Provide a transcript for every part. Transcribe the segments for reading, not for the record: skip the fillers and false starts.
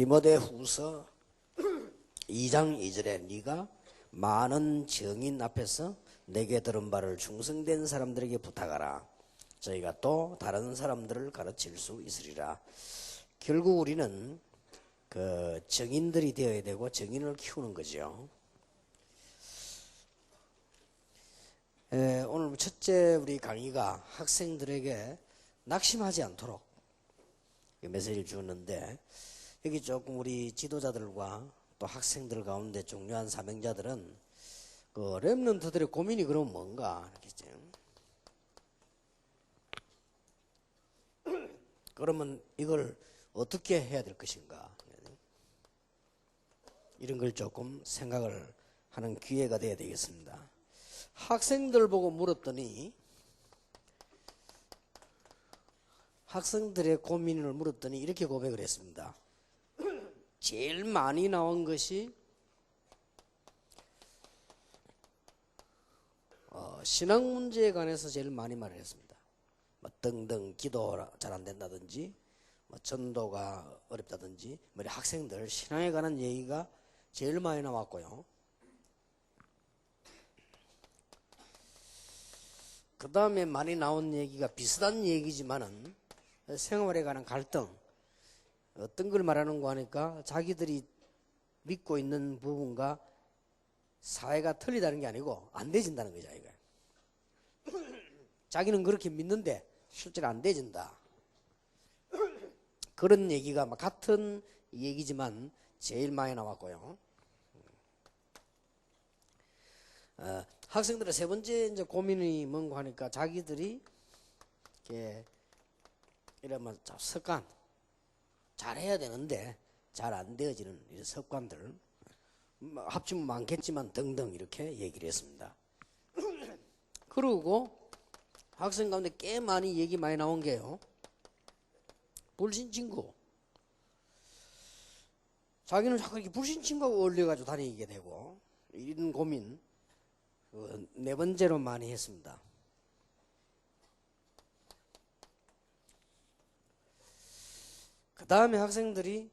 디모데후서 2장 2절에 네가 많은 증인 앞에서 내게 들은 바를 충성된 사람들에게 부탁하라. 저희가 또 다른 사람들을 가르칠 수 있으리라. 결국 우리는 그 증인들이 되어야 되고 증인을 키우는 거죠. 오늘 첫째 우리 강의가 학생들에게 낙심하지 않도록 메시지를 주었는데, 여기 조금 우리 지도자들과 또 학생들 가운데 중요한 사명자들은 그 렘넌트들의 고민이 그럼 뭔가 알겠죠? 그러면 이걸 어떻게 해야 될 것인가, 이런 걸 조금 생각을 하는 기회가 되어야 되겠습니다. 학생들 보고 물었더니, 학생들의 고민을 물었더니 이렇게 고백을 했습니다. 제일 많이 나온 것이 신앙 문제에 관해서 제일 많이 말을 했습니다. 뭐 등등 기도 잘 안 된다든지, 뭐 전도가 어렵다든지, 뭐 학생들 신앙에 관한 얘기가 제일 많이 나왔고요. 그 다음에 많이 나온 얘기가 비슷한 얘기지만은 생활에 관한 갈등, 어떤 걸 말하는 거 하니까 자기들이 믿고 있는 부분과 사회가 틀리다는 게 아니고 안 되진다는 거죠. 이거. 자기는 그렇게 믿는데 실제로 안 되진다. 그런 얘기가 같은 얘기지만 제일 많이 나왔고요. 학생들의 세 번째 이제 고민이 뭔가 하니까 자기들이 이렇게 이러면 습관 잘해야 되는데 잘 안 되어지는 이런 습관들, 합치면 많겠지만 등등 이렇게 얘기를 했습니다. 그리고 학생 가운데 꽤 많이 얘기 많이 나온 게요, 불신친구. 자기는 자꾸 이렇게 불신친구하고 어울려가지고 다니게 되고, 이런 고민 네 번째로 많이 했습니다. 그 다음에 학생들이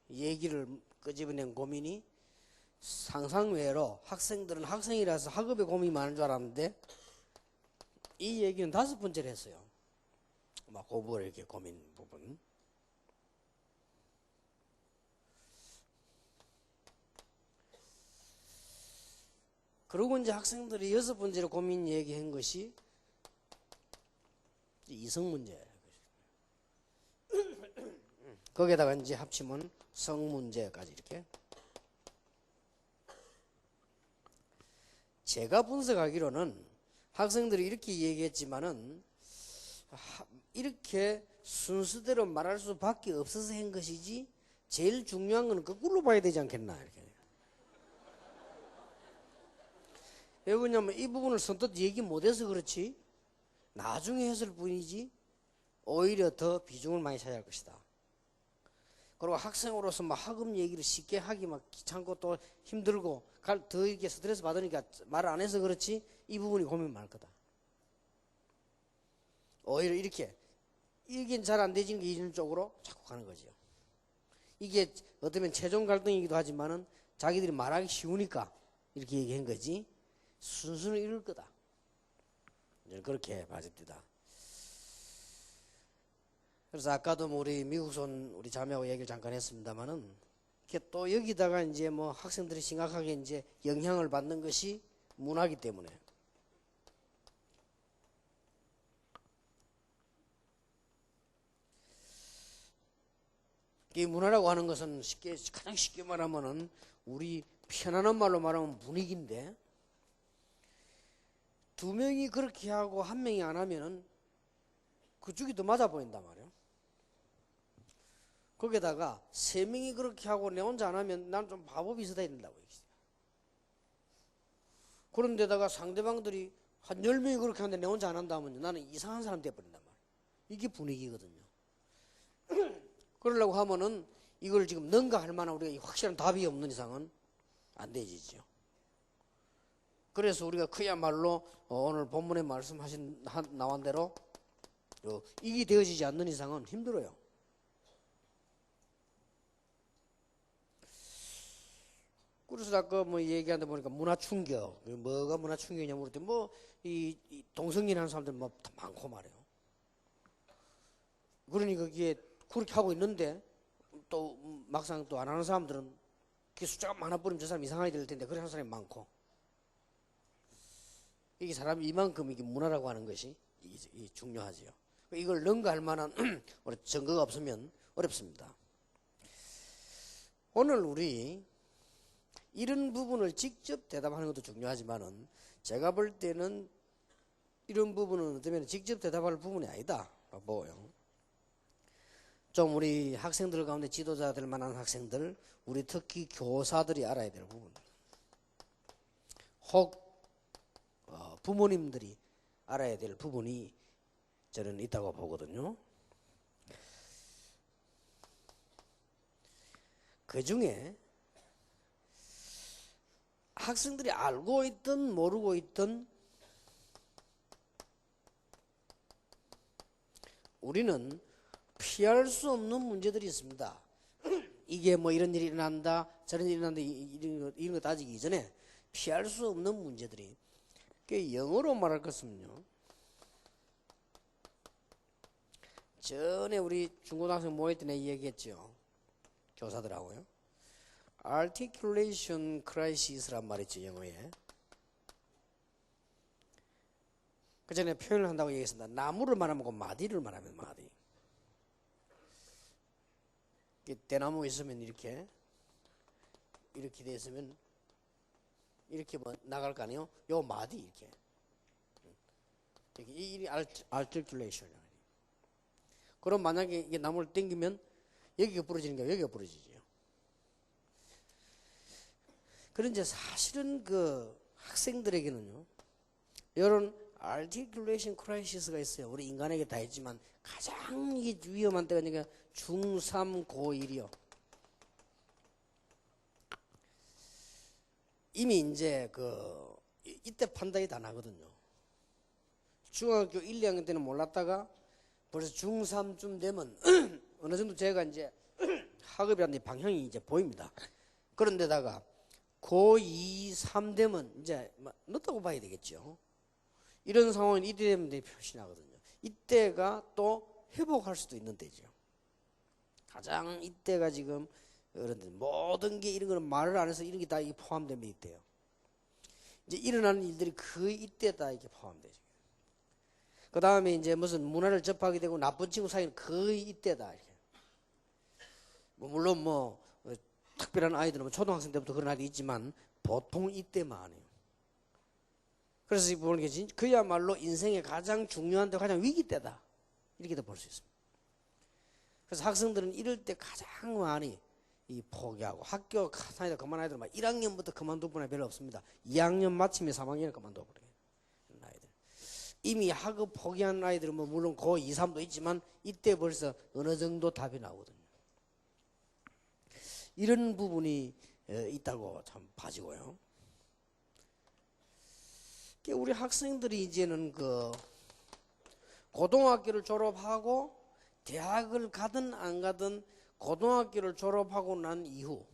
얘기를 끄집어낸 고민이 상상외로, 학생들은 학생이라서 학업에 고민이 많은 줄 알았는데 이 얘기는 다섯 번째로 했어요. 막 공부를 이렇게 고민 부분. 그리고 이제 학생들이 여섯 번째로 고민 얘기한 것이 이성 문제예요. 거기에다가 이제 합치면 성 문제까지 이렇게. 제가 분석하기로는 학생들이 이렇게 얘기했지만은 이렇게 순서대로 말할 수밖에 없어서 한 것이지, 제일 중요한 건 거꾸로 봐야 되지 않겠나 이렇게. 왜 그러냐면 이 부분을 선뜻 얘기 못해서 그렇지, 나중에 했을 뿐이지 오히려 더 비중을 많이 차지할 것이다. 그리고 학생으로서 막 학업 얘기를 쉽게 하기 막 귀찮고 또 힘들고 더 이렇게 스트레스 받으니까 말을 안 해서 그렇지, 이 부분이 고민 많을 거다. 오히려 이게 잘 안 되지는 게 이런 쪽으로 자꾸 가는 거죠. 이게 어쩌면 최종 갈등이기도 하지만은 자기들이 말하기 쉬우니까 이렇게 얘기한 거지, 순수는 이럴 거다. 그렇게 봐집니다. 그래서 아까도 우리 미국손 우리 자매하고 얘기를 잠깐 했습니다만은, 이렇게 또 여기다가 이제 뭐 학생들이 심각하게 이제 영향을 받는 것이 문화이기 때문에, 이 문화라고 하는 것은 가장 쉽게 말하면은 우리 편안한 말로 말하면 분위기인데, 두 명이 그렇게 하고 한 명이 안 하면은 그쪽이 더 맞아 보인단 말이에요. 거기다가 세 명이 그렇게 하고 내 혼자 안 하면 난 좀 바보 비슷해야 된다고 얘기했어요. 그런데다가 상대방들이 한 10명이 그렇게 하는데 내 혼자 안 한다면 나는 이상한 사람 돼버린단 말이에요. 이게 분위기거든요. 그러려고 하면은 이걸 지금 능가할 만한 우리가 확실한 답이 없는 이상은 안 되지죠. 그래서 우리가 그야말로 오늘 본문에 말씀하신 나온 대로 이게 되어지지 않는 이상은 힘들어요. 그래서 아까 뭐 얘기하다 보니까 문화 충격, 뭐가 문화 충격이냐 물었더니 이 동성애하는 사람들 뭐 많고 말이에요. 그러니 거기에 그렇게 하고 있는데 또 막상 또 안 하는 사람들은 그 숫자가 많아버리면 저 사람 이상하게 될 텐데 그런 사람이 많고, 이게 사람이 이만큼 이게 문화라고 하는 것이 이게 중요하지요. 이걸 능가할 만한 증거가 없으면 어렵습니다. 오늘 우리 이런 부분을 직접 대답하는 것도 중요하지만은 제가 볼 때는 이런 부분은 어쩌면 직접 대답할 부분이 아니다 보여요. 좀 우리 학생들 가운데 지도자들 만한 학생들, 우리 특히 교사들이 알아야 될 부분, 혹 부모님들이 알아야 될 부분이 저는 있다고 보거든요. 그 중에 학생들이 알고 있든 모르고 있든 우리는 피할 수 없는 문제들이 있습니다. 이게 뭐 이런 일이 일어난다, 저런 일이 일어난다, 이런 거 따지기 이전에 피할 수 없는 문제들이, 그 영어로 말할 것은요, 전에 우리 중고등학생 모일 때 얘기했죠. 교사들하고요. articulation crisis란 말이 있죠, 영어에. 그 전에 표현을 한다고 얘기했습니다. 나무를 말하면 마디를 말하면 마디. 대나무 있으면 이렇게 돼 있으면 이렇게 뭐 나갈 거 아니에요? 요 마디 이렇게. 이 articulation. 그럼 만약에 이게 나무를 당기면 여기가 부러지는 게 여기가 부러지죠. 그런데 사실은 그 학생들에게는요, 이런 articulation crisis가 있어요. 우리 인간에게 다 있지만 가장 이게 위험한 때가 그러니까 중3, 고1이요. 이미 이제 이때 판단이 다 나거든요. 중학교 1, 2학년 때는 몰랐다가 벌써 중3쯤 되면 어느 정도 제가 이제 학업이라는 방향이 이제 보입니다. 그런데다가 고2, 3 되면 이제 늦다고 봐야 되겠죠. 이런 상황은 이때 되면 되게 표시 나거든요. 이때가 또 회복할 수도 있는 때죠. 가장 이때가 지금 모든 게 이런 거는 말을 안 해서 이런 게 다 포함되면 이때요. 이제 일어나는 일들이 그 이때 다 이렇게 포함되죠. 그 다음에 이제 무슨 문화를 접하게 되고 나쁜 친구 사이는 거의 이때다. 이렇게. 물론 특별한 아이들은 초등학생 때부터 그런 아이들이 있지만 보통 이때만 해요. 그래서 보는 게 그야말로 인생의 가장 중요한 때, 가장 위기 때다. 이렇게도 볼 수 있습니다. 그래서 학생들은 이럴 때 가장 많이 포기하고 학교 다니다 그만 아이들 1학년부터 그만둘 분이 별로 없습니다. 2학년 마치면 3학년에 그만둬버려요. 아이들. 이미 학업 포기한 아이들은 물론 고2, 3도 있지만 이때 벌써 어느 정도 답이 나오거든요. 이런 부분이 있다고 참 봐지고요. 우리 학생들이 이제는 고등학교를 졸업하고 대학을 가든 안 가든 고등학교를 졸업하고 난 이후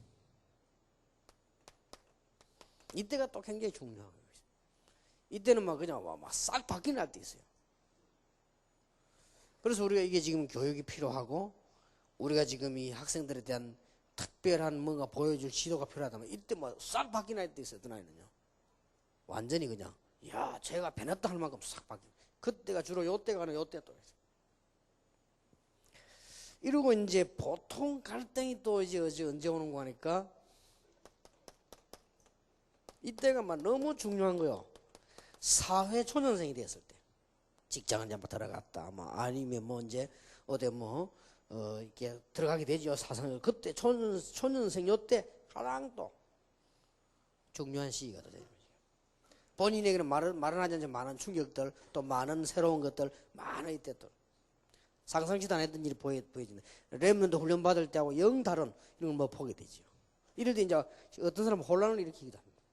이때가 또 굉장히 중요한 거예요. 이때는 그냥 싹 바뀌는 할 때 있어요. 그래서 우리가 이게 지금 교육이 필요하고 우리가 지금 이 학생들에 대한 특별한 뭔가 보여줄 지도가 필요하다면 이때 싹 바뀌는 할 때 있어요. 어떤 아이는요. 완전히 그냥 제가 배웠다 할 만큼 싹 바뀌고 그때가 주로 요때 가는 요때 또 있어요. 이러고 이제 보통 갈등이 또 이제 언제 오는 거 하니까 이때가 너무 중요한 거요. 사회 초년생이 됐을 때 직장을 한번 들어갔다 아니면 이제 어디 이렇게 들어가게 되죠. 사상 그때 초년생 요때 가장 또 중요한 시기가 돼요. 본인에게는 말은 하지 않지만 많은 충격들 또 많은 새로운 것들 많은 이때 또 상상치도 않았던 일이 보여지네. 렘넌트 훈련 받을 때하고 영 다른 이런 걸 보게 되죠. 이럴 때 이제 어떤 사람은 혼란을 일으키기도 합니다.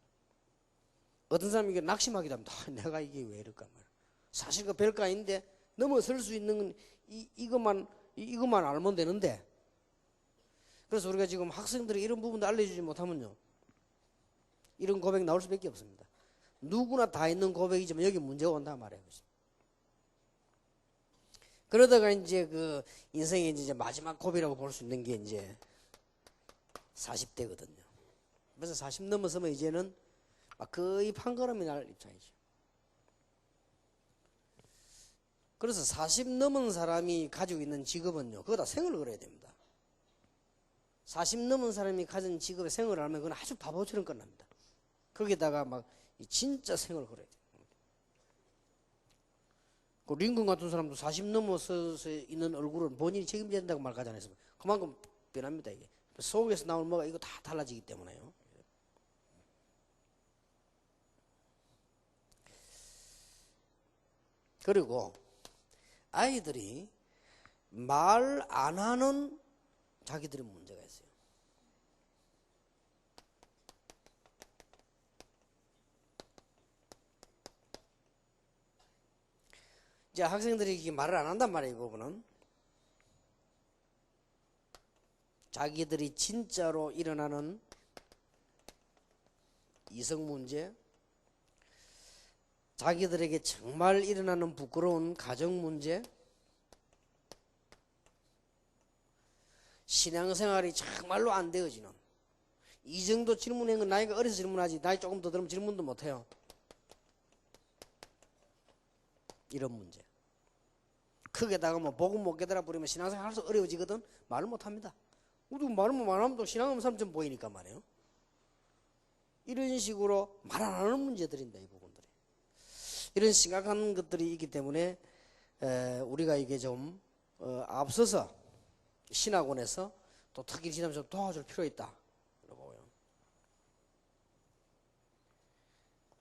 어떤 사람이 이게 낙심하기도 합니다. 내가 이게 왜 이럴까 말이야. 사실 그 별거 아닌데 넘어설 수 있는 이것만 알면 되는데. 그래서 우리가 지금 학생들이 이런 부분도 알려주지 못하면요 이런 고백 나올 수밖에 없습니다. 누구나 다 있는 고백이지만 여기 문제가 온단 말이에요. 그러다가 이제 그 인생의 이제 마지막 고비라고 볼 수 있는 게 이제 40대거든요. 그래서 40 넘어서면 이제는 막 거의 판가름이 날 입장이죠. 그래서 40 넘은 사람이 가지고 있는 직업은요, 그거 다 생을 걸어야 됩니다. 40 넘은 사람이 가진 직업에 생을 하면 그건 아주 바보처럼 끝납니다. 거기다가 막 진짜 생을 걸어야 돼요. 그 링컨 같은 사람도 40 넘어서 있는 얼굴은 본인이 책임져야 된다고 말하지 않았습니까? 그만큼 변합니다. 이게 속에서 나올 뭐가 이거 다 달라지기 때문에요. 그리고 아이들이 말 안 하는 자기들의 문제가 있어요. 이제 학생들이 말을 안 한단 말이에요. 이 부분은 자기들이 진짜로 일어나는 이성 문제, 자기들에게 정말 일어나는 부끄러운 가정 문제, 신앙생활이 정말로 안 되어지는, 이 정도 질문한 건 나이가 어려서 질문하지 나이 조금 더 들으면 질문도 못해요. 이런 문제. 크게다가 뭐 복음 못 깨달아 버리면 신앙생활 할수 어려워지거든. 말을 못합니다. 우리 말하면 또 신앙 없는 사람처럼 보이니까 말이에요. 이런 식으로 말 안 하는 문제들인데, 이 부분들이 이런 심각한 것들이 있기 때문에 우리가 이게 좀 앞서서 신학원에서 또 특히 지나면서 도와줄 필요 있다.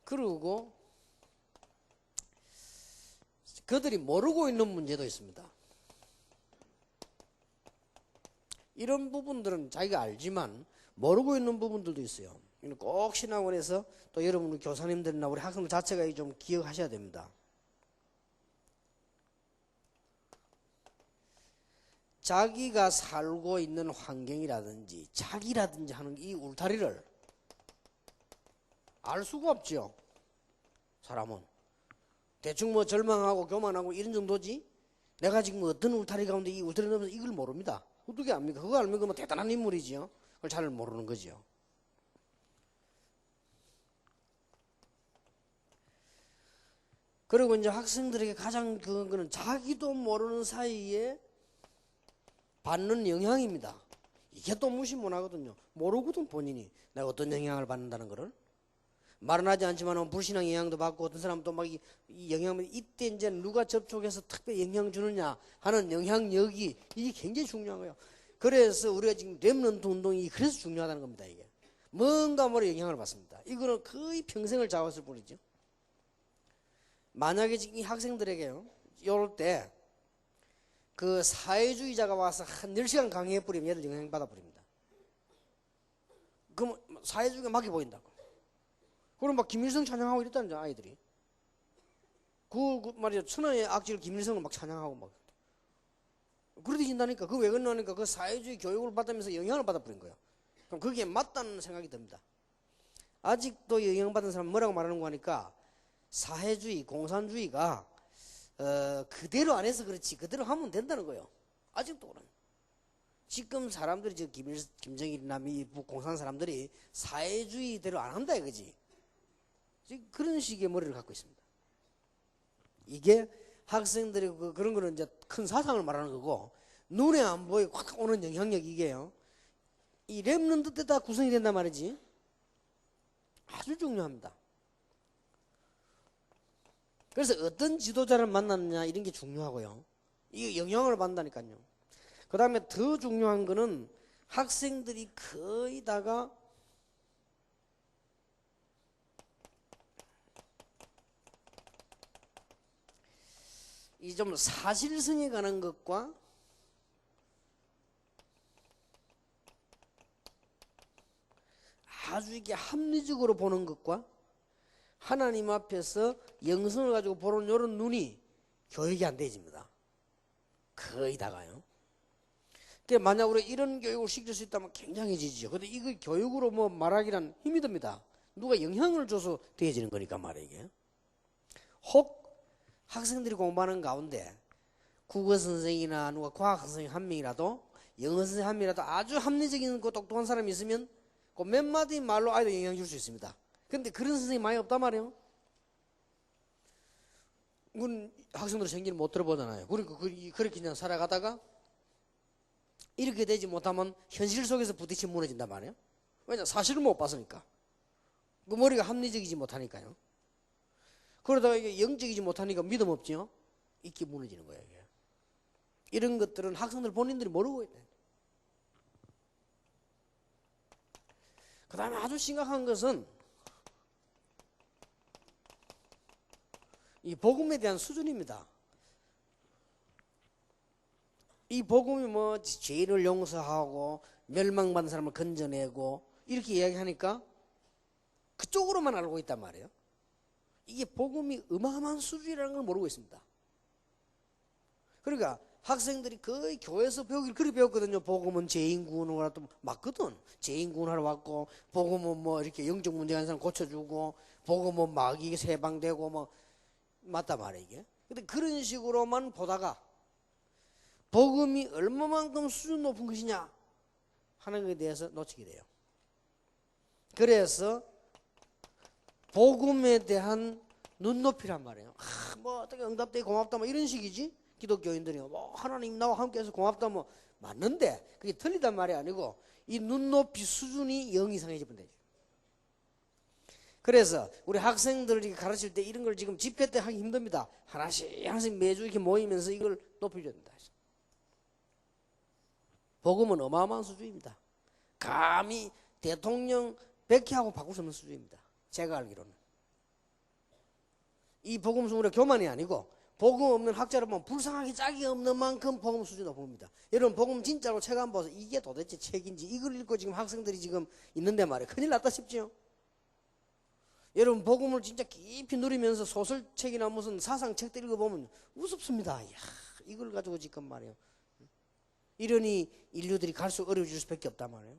그리고 그들이 모르고 있는 문제도 있습니다. 이런 부분들은 자기가 알지만 모르고 있는 부분들도 있어요. 꼭 신학원에서 또 여러분 우리 교사님들이나 우리 학생들 자체가 좀 기억하셔야 됩니다. 자기가 살고 있는 환경이라든지 자기라든지 하는 이 울타리를 알 수가 없죠. 사람은 대충 뭐 절망하고 교만하고 이런 정도지, 내가 지금 어떤 울타리 가운데 이 울타리 넘어서 이걸 모릅니다. 어떻게 압니까? 그거 알면 뭐 대단한 인물이지요. 그걸 잘 모르는 거죠. 그리고 이제 학생들에게 가장 그런 거는 자기도 모르는 사이에 받는 영향입니다. 이게 또 무시 못 하거든요. 모르거든 본인이 내가 어떤 영향을 받는다는 거를. 말은 하지 않지만 불신앙 영향도 받고, 어떤 사람은 또 막 이 영향을, 이때 이제 누가 접촉해서 특별히 영향 주느냐 하는 영향력이 이게 굉장히 중요한 거예요. 그래서 우리가 지금 렘넌트 운동이 그래서 중요하다는 겁니다. 이게 뭔가 모르 영향을 받습니다. 이거는 거의 평생을 잡았을 뿐이죠. 만약에 지금 이 학생들에게요, 이럴 때 그 사회주의자가 와서 한 10시간 강의해버리면 얘들 영향받아 버립니다. 그럼 사회주의가 막혀 보인다고. 그럼 막 김일성 찬양하고 이랬다는 거야, 아이들이. 그 말이야, 천하의 악질 김일성을 막 찬양하고 막. 그러다 진다니까. 그 왜 그러냐니까 그 사회주의 교육을 받으면서 영향을 받아버린 거야. 그럼 그게 맞다는 생각이 듭니다. 아직도 영향받은 사람은 뭐라고 말하는 거 하니까, 사회주의, 공산주의가 그대로 안 해서 그렇지 그대로 하면 된다는 거예요. 아직도 그런. 지금 사람들이 김정일이나 미국 공산 사람들이 사회주의대로 안 한다 이거지. 그런 식의 머리를 갖고 있습니다. 이게 학생들이 그런 거는 이제 큰 사상을 말하는 거고, 눈에 안 보이고 확 오는 영향력, 이게요. 이 렘넌트 때 다 구성이 된단 말이지. 아주 중요합니다. 그래서 어떤 지도자를 만났느냐 이런 게 중요하고요. 이게 영향을 받는다니까요. 그 다음에 더 중요한 거는 학생들이 거의 다가 이 좀 사실성에 관한 것과 아주 이게 합리적으로 보는 것과 하나님 앞에서 영성을 가지고 보는 이런 눈이 교육이 안 되집니다. 거의 다가요. 그러니까 만약 우리 이런 교육을 시킬 수 있다면 굉장해지죠. 근데 이걸 교육으로 뭐 말하기란 힘이 듭니다. 누가 영향을 줘서 되어지는 거니까 말이에요. 이게. 혹 학생들이 공부하는 가운데 국어 선생이나 누가 과학 선생님 한 명이라도 영어 선생님 한 명이라도 아주 합리적인 그 똑똑한 사람이 있으면 그 몇 마디 말로 아이들 영향 줄 수 있습니다. 근데 그런 선생님이 많이 없단 말이에요. 그건 학생들 생기는 못 들어보잖아요. 그러니까 그렇게 그냥 살아가다가 이렇게 되지 못하면 현실 속에서 부딪히 무너진단 말이에요. 왜냐 사실을 못 봤으니까. 그 머리가 합리적이지 못하니까요. 그러다가 이게 영적이지 못하니까 믿음 없지요. 이렇게 무너지는 거예요. 이게. 이런 것들은 학생들 본인들이 모르고 있대. 그 다음에 아주 심각한 것은 이 복음에 대한 수준입니다. 이 복음이 뭐 죄를 용서하고 멸망받은 사람을 건져내고 이렇게 이야기하니까 그쪽으로만 알고 있단 말이에요. 이게 복음이 어마어마한 수준이라는 걸 모르고 있습니다. 그러니까 학생들이 거의 교회에서 배우기를 그렇게 배웠거든요. 복음은 죄인 구원하러 또 맞거든. 죄인 구원하러 왔고 복음은 뭐 이렇게 영적 문제가 있는 사람 고쳐주고 복음은 마귀 세방되고 뭐 맞단 말이에요. 이게. 근데 그런 식으로만 보다가 복음이 얼마만큼 수준 높은 것이냐 하는 것에 대해서 놓치게 돼요. 그래서 복음에 대한 눈높이란 말이에요. 뭐 어떻게 응답되고 고맙다 뭐 이런 식이지. 기독교인들이 뭐 하나님 나와 함께해서 고맙다 뭐 맞는데 그게 틀리단 말이 아니고 이 눈높이 수준이 영 이상해지면 되죠. 그래서 우리 학생들이 가르칠 때 이런 걸 지금 집회 때 하기 힘듭니다. 하나씩 매주 이렇게 모이면서 이걸 높여줘야 된다. 복음은 어마어마한 수준입니다. 감히 대통령 백희하고 바꿀 수 없는 수준입니다. 제가 알기로는. 이 복음 수준은 우리가 교만이 아니고 복음 없는 학자를 보면 불쌍하게 짝이 없는 만큼 복음 수준이 높습니다. 여러분 복음 진짜로 책 안 봐서 이게 도대체 책인지 이걸 읽고 지금 학생들이 지금 있는데 말이에요. 큰일 났다 싶죠. 여러분 복음을 진짜 깊이 누리면서 소설책이나 무슨 사상책들 읽어보면 우습습니다. 이야, 이걸 가지고 지금 말이에요. 이러니 인류들이 갈수록 어려워질 수밖에 없단 말이에요.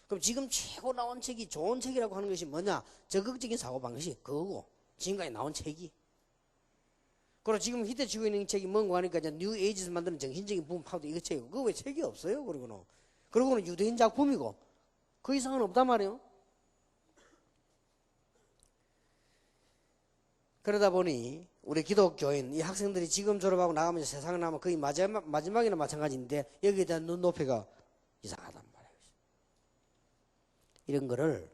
그럼 지금 최고 나온 책이 좋은 책이라고 하는 것이 뭐냐? 적극적인 사고방식이 그거고 지금까지 나온 책이. 그리고 지금 히트치고 있는 책이 뭔가 하니까 이제 뉴 에이지에서 만드는 정신적인 부분 파도 이거 책이고 그거 왜 책이 없어요? 그리고는 유대인 작품이고 그 이상은 없단 말이에요. 그러다 보니 우리 기독교인 이 학생들이 지금 졸업하고 나가면서 세상에 나가면 거의 마지막이나 마찬가지인데 여기에 대한 눈높이가 이상하단 말이에요. 이런 거를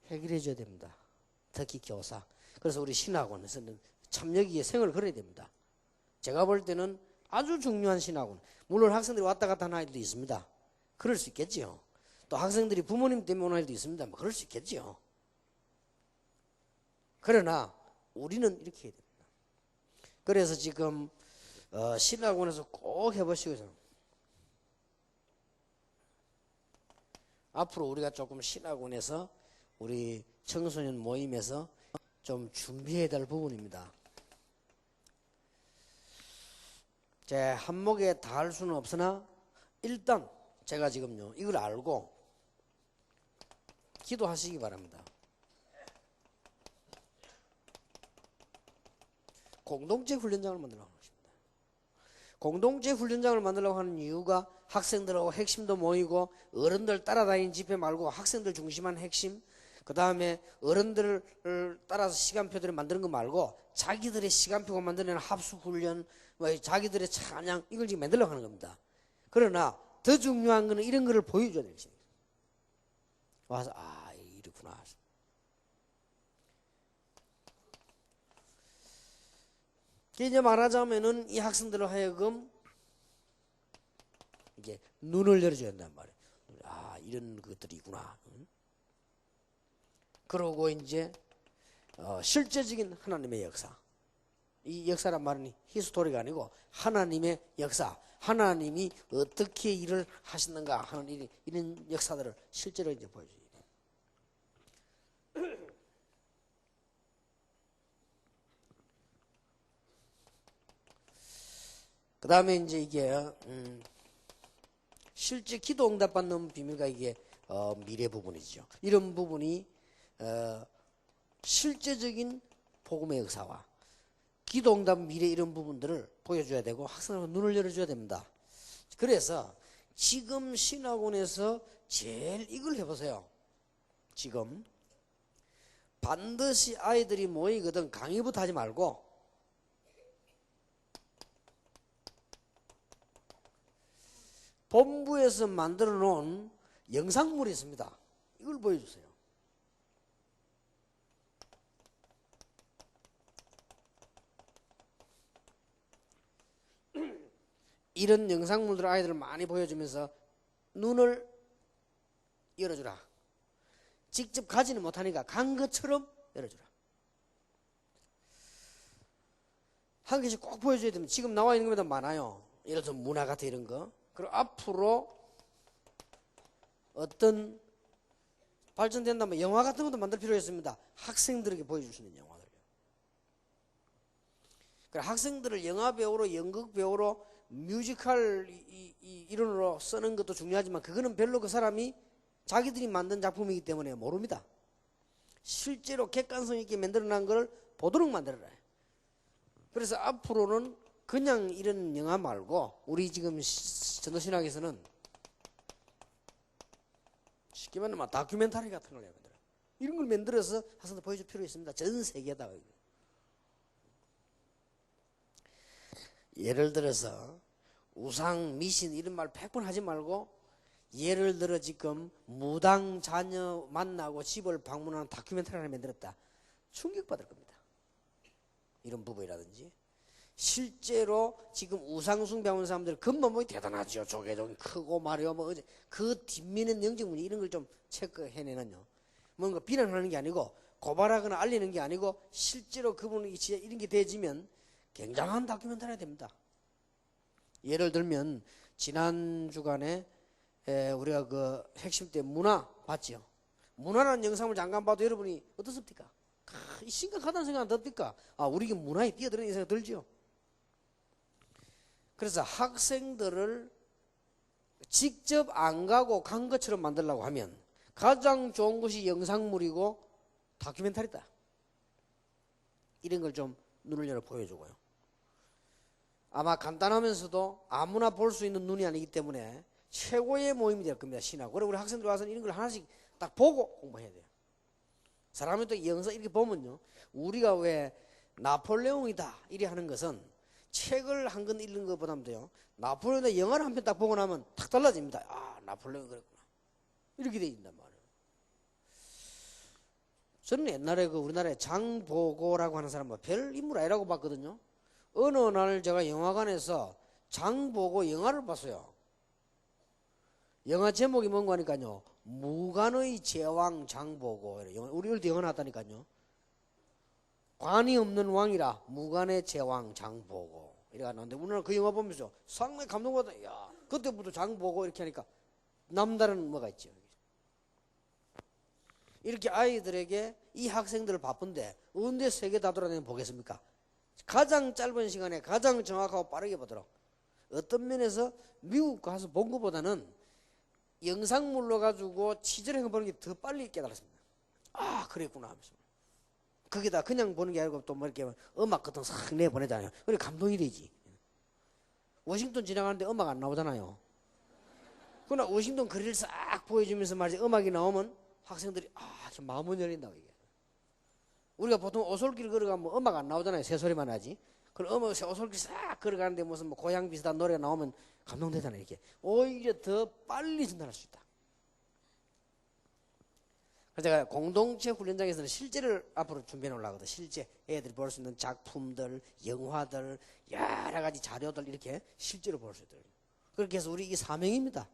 해결해 줘야 됩니다. 특히 교사. 그래서 우리 신학원에서는 참 여기에 생을 걸어야 됩니다. 제가 볼 때는 아주 중요한 신학원. 물론 학생들이 왔다 갔다 하는 아이들도 있습니다. 그럴 수 있겠지요. 또 학생들이 부모님 때문에 오는 아이들도 있습니다. 뭐 그럴 수 있겠지요. 그러나 우리는 이렇게 해야 됩니다. 그래서 지금 신학원에서 꼭 해보시고 앞으로 우리가 조금 신학원에서 우리 청소년 모임에서 좀 준비해야 될 부분입니다. 제 한목에 다 할 수는 없으나 일단 제가 지금요 이걸 알고 기도하시기 바랍니다. 공동체 훈련장을 만들려고 하는 것입니다. 공동체 훈련장을 만들려고 하는 이유가 학생들하고 핵심도 모이고 어른들 따라다니는 집회 말고 학생들 중심한 핵심, 그 다음에 어른들을 따라서 시간표들을 만드는 거 말고 자기들의 시간표가 만들어내는 합숙훈련, 자기들의 찬양 이걸 지금 만들려고 하는 겁니다. 그러나 더 중요한 거는 이런 거를 보여줘야 될 것입니다. 와서 이렇구나. 이제 말하자면은 이 학생들을 하여금 이게 눈을 열어줘야 한단 말이에요. 이런 것들이 있구나. 그러고 이제 실제적인 하나님의 역사. 이 역사란 말은 히스토리가 아니고 하나님의 역사. 하나님이 어떻게 일을 하시는가 하는 이런 역사들을 실제로 이제 보여줘요. 그 다음에 이제 이게 실제 기도 응답받는 비밀과 이게 미래 부분이죠. 이런 부분이 실제적인 복음의 역사와 기도응답 미래 이런 부분들을 보여줘야 되고 학생들은 눈을 열어줘야 됩니다. 그래서 지금 신학원에서 제일 이걸 해보세요. 지금 반드시 아이들이 모이거든 강의부터 하지 말고 본부에서 만들어 놓은 영상물이 있습니다. 이걸 보여주세요. 이런 영상물들을 아이들을 많이 보여주면서 눈을 열어주라. 직접 가지는 못하니까 간 것처럼 열어주라. 한 개씩 꼭 보여줘야 됩니다. 지금 나와 있는 것보다 많아요. 예를 들어서 문화 같은 이런 거. 그리고 앞으로 어떤 발전된다면 영화 같은 것도 만들 필요가 있습니다. 학생들에게 보여줄 수 있는 영화들. 그러니까 학생들을 영화 배우로, 연극 배우로, 뮤지컬 이론으로 쓰는 것도 중요하지만 그거는 별로 그 사람이 자기들이 만든 작품이기 때문에 모릅니다. 실제로 객관성 있게 만들어낸 걸 보도록 만들어라. 그래서 앞으로는 그냥 이런 영화 말고 우리 지금 전도신학에서는 쉽게 말하면 다큐멘터리 같은 걸 만들어요. 이런 걸 만들어서 학생들 보여줄 필요가 있습니다. 전 세계에다가. 예를 들어서 우상, 미신 이런 말 100번 하지 말고 예를 들어 지금 무당 자녀 만나고 집을 방문하는 다큐멘터리 하나 만들었다. 충격받을 겁니다. 이런 부부라든지 실제로 지금 우상 숭배하는 사람들 겉모습이 대단하죠. 조계종이 크고 말이요. 뭐 그 뒷면의 영적문제 이런 걸 좀 체크해내는요. 뭔가 비난하는 게 아니고 고발하거나 알리는 게 아니고 실제로 그분이 진짜 이런 게 되어지면 굉장한 다큐멘터리가 됩니다. 예를 들면 지난 주간에 우리가 그 핵심 때 문화 봤죠. 문화라는 영상을 잠깐 봐도 여러분이 어떻습니까? 심각하다는 생각 안 듭니까? 아, 우리가 문화에 뛰어드는 생각 들죠. 그래서 학생들을 직접 안 가고 간 것처럼 만들려고 하면 가장 좋은 것이 영상물이고 다큐멘터리다. 이런 걸 좀 눈을 열어 보여주고요. 아마 간단하면서도 아무나 볼 수 있는 눈이 아니기 때문에 최고의 모임이 될 겁니다. 신하고. 그리고 우리 학생들 와서 이런 걸 하나씩 딱 보고 공부해야 돼요. 사람이 또 영상 이렇게 보면요. 우리가 왜 나폴레옹이다 이래 하는 것은 책을 한 권 읽는 것보다도요. 나폴레옹의 영화를 한 편 딱 보고 나면 탁 달라집니다. 아, 나폴레옹이 그랬구나. 이렇게 돼 있단 말이에요. 저는 옛날에 그 우리나라에 장보고라고 하는 사람은 별 인물 아니라고 봤거든요. 어느 날 제가 영화관에서 장보고 영화를 봤어요. 영화 제목이 뭔가 하니까요. 무관의 제왕 장보고. 우리 어릴 때 영화 나왔다니까요. 관이 없는 왕이라 무관의 제왕 장보고. 이래가 나왔는데 우리나라 그 영화 보면서 상당히 감동받아. 야, 그때부터 장보고 이렇게 하니까 남다른 뭐가 있죠. 이렇게 아이들에게 이 학생들 바쁜데 언제 세계 다 돌아다니면 보겠습니까? 가장 짧은 시간에 가장 정확하고 빠르게 보도록 어떤 면에서 미국 가서 본 것보다는 영상물로 가지고 취재를 해보는 게 더 빨리 깨달았습니다. 아, 그랬구나 하면서. 거기다 그냥 보는 게 아니고 또 뭐 이렇게 음악 같은 거 싹 내보내잖아요. 그래 감동이 되지. 워싱턴 지나가는데 음악 안 나오잖아요. 그러나 워싱턴 거리를 싹 보여주면서 말이지 음악이 나오면 학생들이 아, 좀 마음은 열린다고 얘기해요. 우리가 보통 오솔길 걸어가면 음악 안 나오잖아요. 새소리만 하지. 그럼 오솔길 싹 걸어가는데 무슨 뭐 고향 비슷한 노래가 나오면 감동되잖아요. 이렇게 오히려 더 빨리 전달할 수 있다. 그래서 제가 공동체 훈련장에서는 실제를 앞으로 준비해 놓으려거든. 실제 애들이 볼 수 있는 작품들, 영화들, 여러 가지 자료들 이렇게 실제로 볼 수 있도록. 그렇게 해서 우리 이게 사명입니다.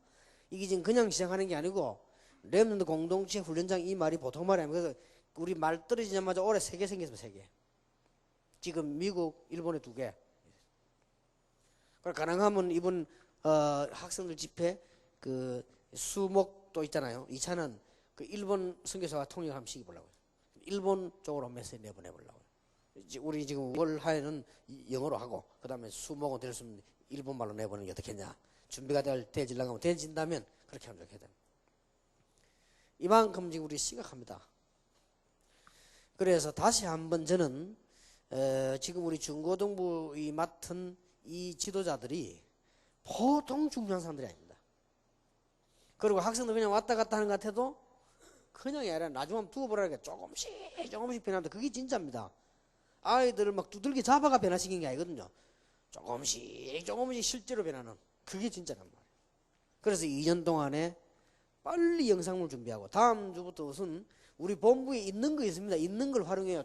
이게 지금 그냥 시작하는 게 아니고 렘넌트 공동체 훈련장 이 말이 보통 말이 아니고 그래서 우리 말 떨어지자마자 올해 3개 생겼습니다. 3개. 지금 미국, 일본에 2개. 가능하면 이번 학생들 집회 그 수목도 있잖아요. 2차는 그 일본 선교사가 통역 한번 시켜보려고요. 일본 쪽으로 메시지 내보내보려고요. 우리 지금 월하에는 영어로 하고 그 다음에 수목은 될 수 있는 일본말로 내보내는 게 어떻겠냐. 준비가 되어지려고 하면 되어진다면 그렇게 하면 좋겠다. 이만큼 지금 우리 심각합니다. 그래서 다시 한번 저는 지금 우리 중고등부의 맡은 이 지도자들이 보통 중요한 사람들이 아닙니다. 그리고 학생들 그냥 왔다 갔다 하는 것 같아도 그냥이 아니라 나중에 한번 두어보라니까 조금씩 변합니다. 그게 진짜입니다. 아이들을 막 두들겨 잡아가 변화시킨 게 아니거든요. 조금씩 실제로 변하는 그게 진짜란 말이에요. 그래서 2년 동안에 빨리 영상물 준비하고 다음 주부터 우선 우리 본부에 있는 거 있습니다. 있는 걸 활용해요.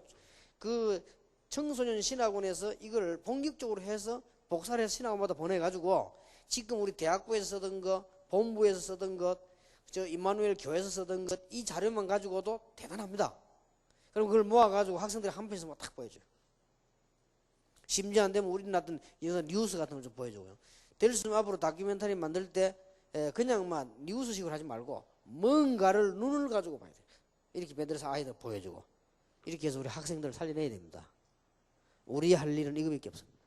그 청소년 신학원에서 이걸 본격적으로 해서 복사를 해서 신학원마다 보내가지고 지금 우리 대학부에서 쓰던 거, 본부에서 쓰던 것, 저 임마누엘 교회에서 쓰던 것, 이 자료만 가지고도 대단합니다. 그럼 그걸 모아가지고 학생들이 한 편에서 막 탁 보여줘요. 심지어 안 되면 우리 나왔던 뉴스 같은 걸 좀 보여주고요. 될 수 있으면 앞으로 다큐멘터리 만들 때 그냥만 뉴스식으로 하지 말고 뭔가를 눈을 가지고 봐야 돼요. 이렇게 만들어서 아이들 보여주고 이렇게 해서 우리 학생들을 살려내야 됩니다. 우리 할 일은 이거밖에 없습니다.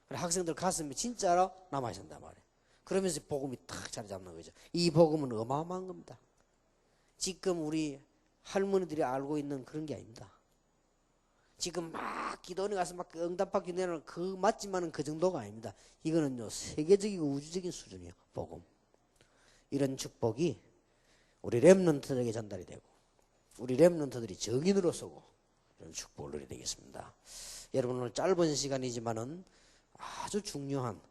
학생들 가슴이 진짜로 남아있어야 한단 말이에요. 그러면서 복음이 탁 자리 잡는 거죠. 이 복음은 어마어마한 겁니다. 지금 우리 할머니들이 알고 있는 그런 게 아닙니다. 지금 막 기도원에 가서 막 응답받기 내는 그 맞지만은 그 정도가 아닙니다. 이거는요 세계적이고 우주적인 수준이에요. 복음. 이런 축복이 우리 렘넌트들에게 전달이 되고 우리 렘넌트들이 정인으로 서고 이런 축복을 누리게 되겠습니다. 여러분 오늘 짧은 시간이지만은 아주 중요한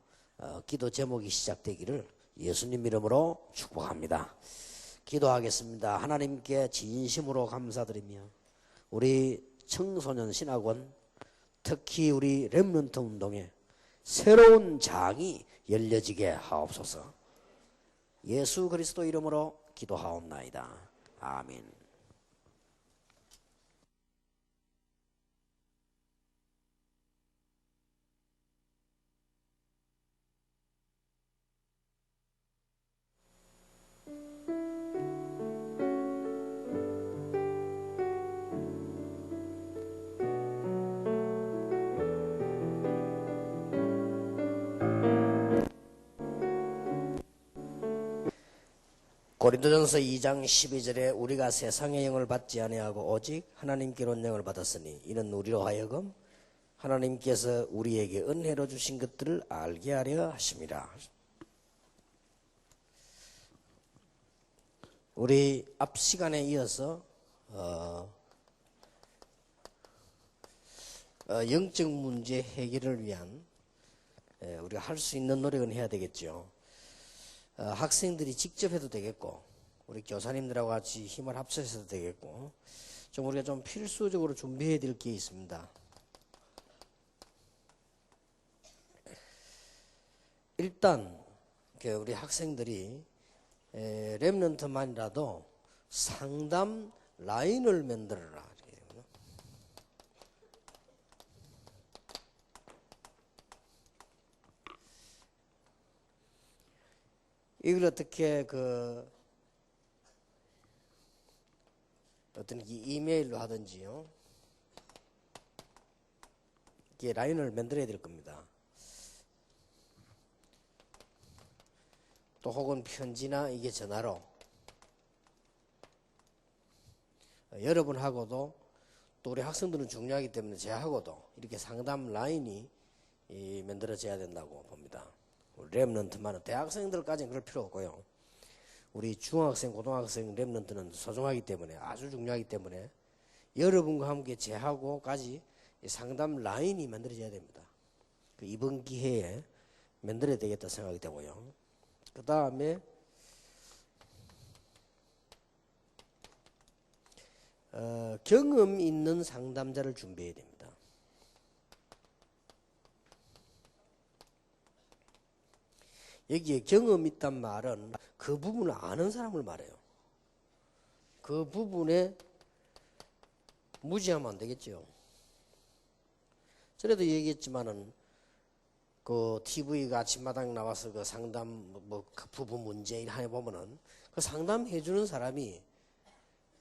기도 제목이 시작되기를 예수님 이름으로 축복합니다. 기도하겠습니다. 하나님께 진심으로 감사드리며 우리 청소년 신학원 특히 우리 렘넌트 운동에 새로운 장이 열려지게 하옵소서. 예수 그리스도 이름으로 기도하옵나이다. 아멘. 고린도전서 2장 12절에 우리가 세상의 영을 받지 아니하고 오직 하나님께로 영을 받았으니 이는 우리로 하여금 하나님께서 우리에게 은혜로 주신 것들을 알게 하려 하심이라. 우리 앞 시간에 이어서 영적 문제 해결을 위한 우리가 할 수 있는 노력은 해야 되겠죠. 학생들이 직접 해도 되겠고 우리 교사님들하고 같이 힘을 합쳐서 해도 되겠고 좀 우리가 좀 필수적으로 준비해야 될 게 있습니다. 일단 우리 학생들이 렘넌트만이라도 상담 라인을 만들어라. 이걸 어떻게 어떤 이메일로 하든지요. 이게 라인을 만들어야 될 겁니다. 또 혹은 편지나 이게 전화로 여러분하고도 또 우리 학생들은 중요하기 때문에 제하고도 이렇게 상담 라인이 만들어져야 된다고 봅니다. 렘넌트만은 대학생들까지는 그럴 필요 없고요. 우리 중학생, 고등학생 렘넌트는 소중하기 때문에 아주 중요하기 때문에 여러분과 함께 제하고까지 상담 라인이 만들어져야 됩니다. 이번 기회에 만들어야 되겠다 생각이 되고요. 그 다음에 경험 있는 상담자를 준비해야 됩니다. 여기에 경험 있단 말은 그 부분을 아는 사람을 말해요. 그 부분에 무지하면 안 되겠죠. 전에도 얘기했지만은 그 TV가 아침마당 나와서 그 상담 그 부부 문제 하에 보면은 그 상담해 주는 사람이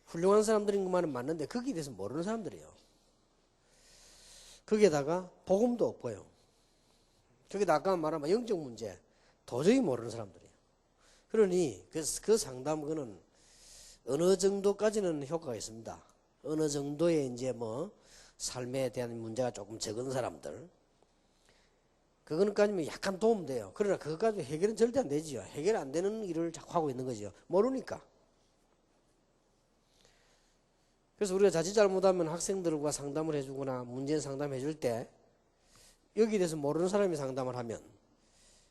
훌륭한 사람들인 것만은 맞는데 거기에 대해서 모르는 사람들이에요. 거기에다가 복음도 없고요. 거기다 아까 말한 영적 문제 도저히 모르는 사람들이에요. 그러니 그 상담 그는 어느 정도까지는 효과가 있습니다. 어느 정도의 이제 뭐 삶에 대한 문제가 조금 적은 사람들, 그거는까지면 약간 도움돼요. 그러나 그것 가지고 해결은 절대 안 되지요. 해결 안 되는 일을 자꾸 하고 있는 거죠. 모르니까. 그래서 우리가 자칫 잘못하면 학생들과 상담을 해주거나 문제 상담해 줄 때 여기에 대해서 모르는 사람이 상담을 하면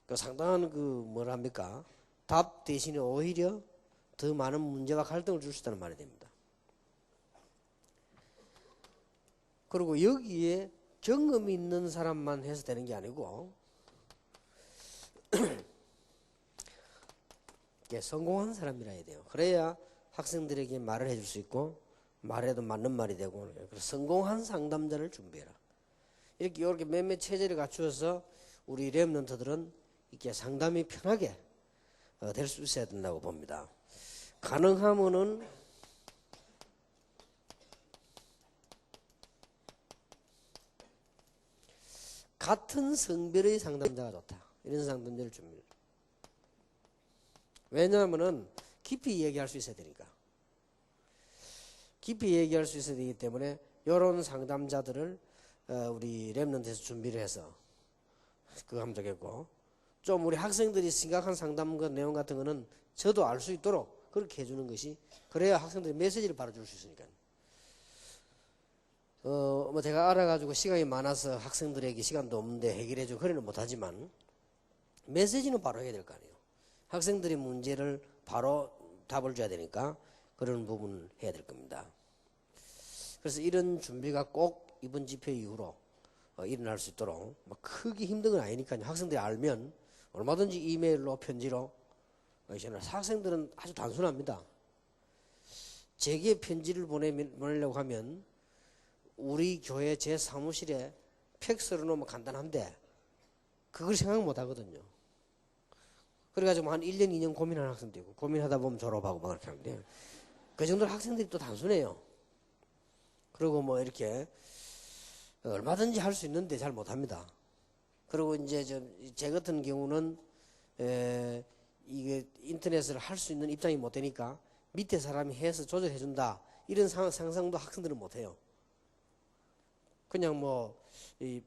그 상당한 그 뭐랍니까? 답 대신에 오히려 더 많은 문제와 갈등을 줄 수 있다는 말이 됩니다. 그리고 여기에 경험이 있는 사람만 해서 되는 게 아니고 성공한 사람이라 해야 돼요. 그래야 학생들에게 말을 해줄 수 있고 말해도 맞는 말이 되고. 그래서 성공한 상담자를 준비해라. 이렇게 몇몇 체제를 갖추어서 우리 렘넌트들은 이렇게 상담이 편하게 될 수 있어야 된다고 봅니다. 가능하면은 같은 성별의 상담자가 좋다. 이런 상담자를 줍니다. 왜냐하면은 깊이 얘기할 수 있어야 되니까. 깊이 얘기할 수 있어야 되기 때문에 이런 상담자들을 우리 렘넌트에서 준비를 해서 그거 하면 되겠고, 좀 우리 학생들이 심각한 상담 그 내용 같은 거는 저도 알 수 있도록 그렇게 해주는 것이, 그래야 학생들이 메시지를 바로 줄 수 있으니까요. 뭐 제가 알아가지고 시간이 많아서 학생들에게 시간도 없는데 해결해주고 그래는 못하지만 메시지는 바로 해야 될 거 아니에요. 학생들이 문제를 바로 답을 줘야 되니까 그런 부분을 해야 될 겁니다. 그래서 이런 준비가 꼭 이번 집회 이후로 일어날 수 있도록, 뭐 크게 힘든 건 아니니까요. 학생들이 알면 얼마든지 이메일로 편지로. 학생들은 아주 단순합니다. 제게 편지를 보내려고 하면 우리 교회 제 사무실에 팩스로 놓으면 간단한데 그걸 생각 못 하거든요. 그래가지고 한 1년, 2년 고민하는 학생도 있고, 고민하다 보면 졸업하고 막 그렇게 하는데, 그 정도로 학생들이 또 단순해요. 그리고 뭐 이렇게 얼마든지 할 수 있는데 잘 못합니다. 그리고 이제 제 같은 경우는 이게 인터넷을 할 수 있는 입장이 못 되니까 밑에 사람이 해서 조절해준다, 이런 상상도 학생들은 못해요. 그냥 뭐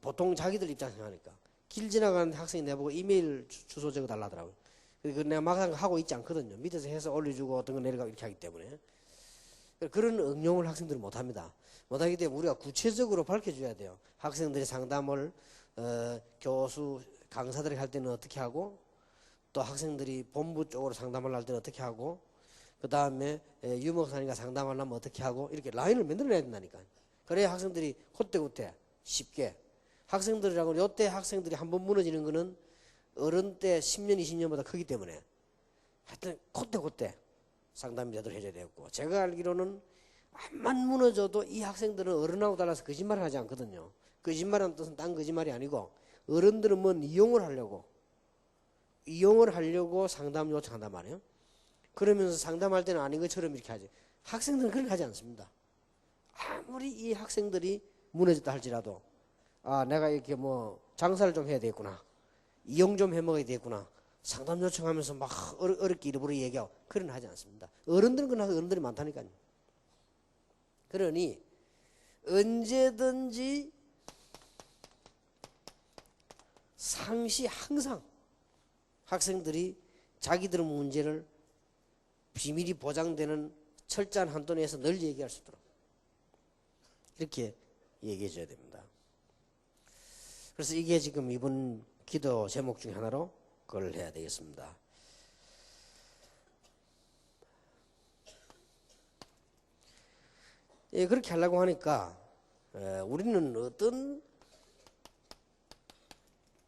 보통 자기들 입장 생각하니까. 길 지나가는 학생이 내보고 이메일 주소 적어 달라더라고요. 그래서 내가 막상 하고 있지 않거든요. 밑에서 해서 올려주고 어떤 거 내려가고 이렇게 하기 때문에. 그런 응용을 학생들은 못합니다. 못하기 때문에 우리가 구체적으로 밝혀줘야 돼요. 학생들이 상담을 교수 강사들이 할 때는 어떻게 하고, 또 학생들이 본부 쪽으로 상담을 할 때는 어떻게 하고, 그 다음에 유목사님과 상담하려면 어떻게 하고, 이렇게 라인을 만들어내야 된다니까. 그래야 학생들이 그때그때 쉽게. 학생들이라고 요때 학생들이 한번 무너지는 거는 어른 때 10년 20년보다 크기 때문에 하여튼 그때 상담자들 해줘야 되겠고, 제가 알기로는 암만 무너져도 이 학생들은 어른하고 달라서 거짓말을 하지 않거든요. 거짓말하는 뜻은 딴 거짓말이 아니고, 어른들은 뭐 이용을 하려고 상담 요청한단 말이에요. 그러면서 상담할 때는 아닌 것처럼 이렇게 하지. 학생들은 그렇게 하지 않습니다. 아무리 이 학생들이 무너졌다 할지라도, 아, 내가 이렇게 뭐 장사를 좀 해야 되겠구나, 이용 좀 해 먹어야 되겠구나, 상담 요청하면서 막 어렵게 일부러 얘기하고 그런 하지 않습니다. 어른들은 그러나 어른들이 많다니까요. 그러니 언제든지 상시 항상 학생들이 자기들의 문제를 비밀이 보장되는 철저한 한도 내에서 늘 얘기할 수 있도록 이렇게 얘기해 줘야 됩니다. 그래서 이게 지금 이번 기도 제목 중에 하나로 그걸 해야 되겠습니다. 예, 그렇게 하려고 하니까 우리는 어떤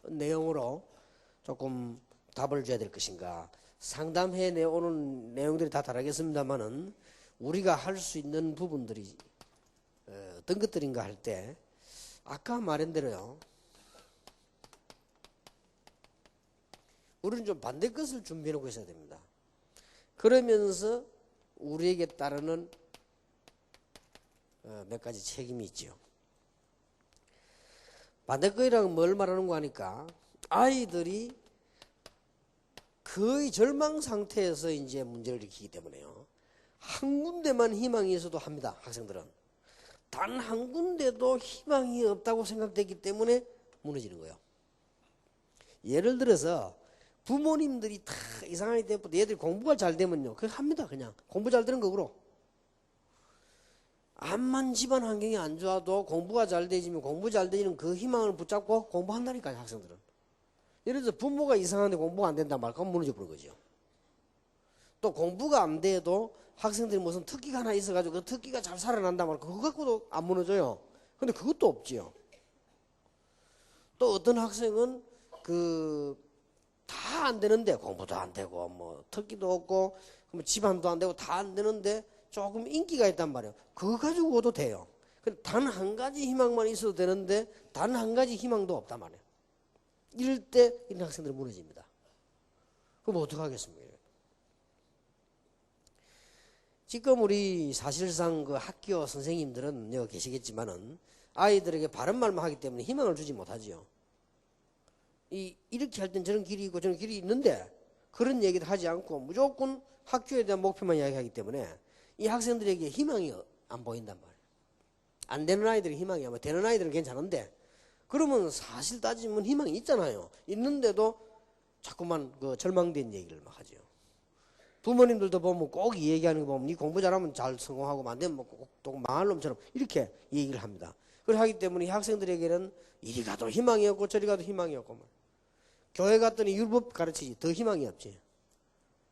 내용으로 조금 답을 줘야 될 것인가. 상담해 오는 내용들이 다 다르겠습니다만은 우리가 할 수 있는 부분들이 어떤 것들인가 할 때, 아까 말한 대로요, 우리는 좀 반대 것을 준비해 놓고 있어야 됩니다. 그러면서 우리에게 따르는 몇 가지 책임이 있죠. 반대 것이라는 뭘 말하는 거 하니까, 아이들이 거의 절망 상태에서 이제 문제를 일으키기 때문에요. 한 군데만 희망이 있어도 합니다. 학생들은. 단 한 군데도 희망이 없다고 생각됐기 때문에 무너지는 거예요. 예를 들어서 부모님들이 다 이상하게 되고 얘들이 공부가 잘 되면요, 그거 합니다. 그냥 공부 잘 되는 거로. 암만 집안 환경이 안 좋아도 공부가 잘 되지면 공부 잘 되는 그 희망을 붙잡고 공부한다니까요, 학생들은. 예를 들어서 부모가 이상한데 공부가 안 된단 말이야. 그럼 무너져 버린 거죠. 또 공부가 안 돼도 학생들이 무슨 특기가 하나 있어가지고 그 특기가 잘 살아난단 말이야. 그거 갖고도 안 무너져요. 근데 그것도 없지요. 또 어떤 학생은 다 안 되는데 공부도 안 되고 뭐 특기도 없고 뭐 집안도 안 되고 다 안 되는데 조금 인기가 있단 말이에요. 그거 가지고도 돼요. 단 한 가지 희망만 있어도 되는데 단 한 가지 희망도 없단 말이에요. 이럴 때 이런 학생들은 무너집니다. 그럼 어떡하겠습니까? 지금 우리 사실상 그 학교 선생님들은 여기 계시겠지만은 아이들에게 바른 말만 하기 때문에 희망을 주지 못하지요. 이렇게 할 땐 저런 길이 있고 저런 길이 있는데 그런 얘기도 하지 않고 무조건 학교에 대한 목표만 이야기하기 때문에 이 학생들에게 희망이 안 보인단 말이에요. 안 되는 아이들이 희망이 아마 되는 아이들은 괜찮은데 그러면 사실 따지면 희망이 있잖아요. 있는데도 자꾸만 그 절망된 얘기를 막 하죠. 부모님들도 보면 꼭 이 얘기하는 거 보면 네 공부 잘하면 잘 성공하고 안 되면 꼭 망할 놈처럼 이렇게 얘기를 합니다. 그걸 하기 때문에 이 학생들에게는 이리 가도 희망이 없고 저리 가도 희망이 없고 교회 갔더니 율법 가르치지 더 희망이 없지.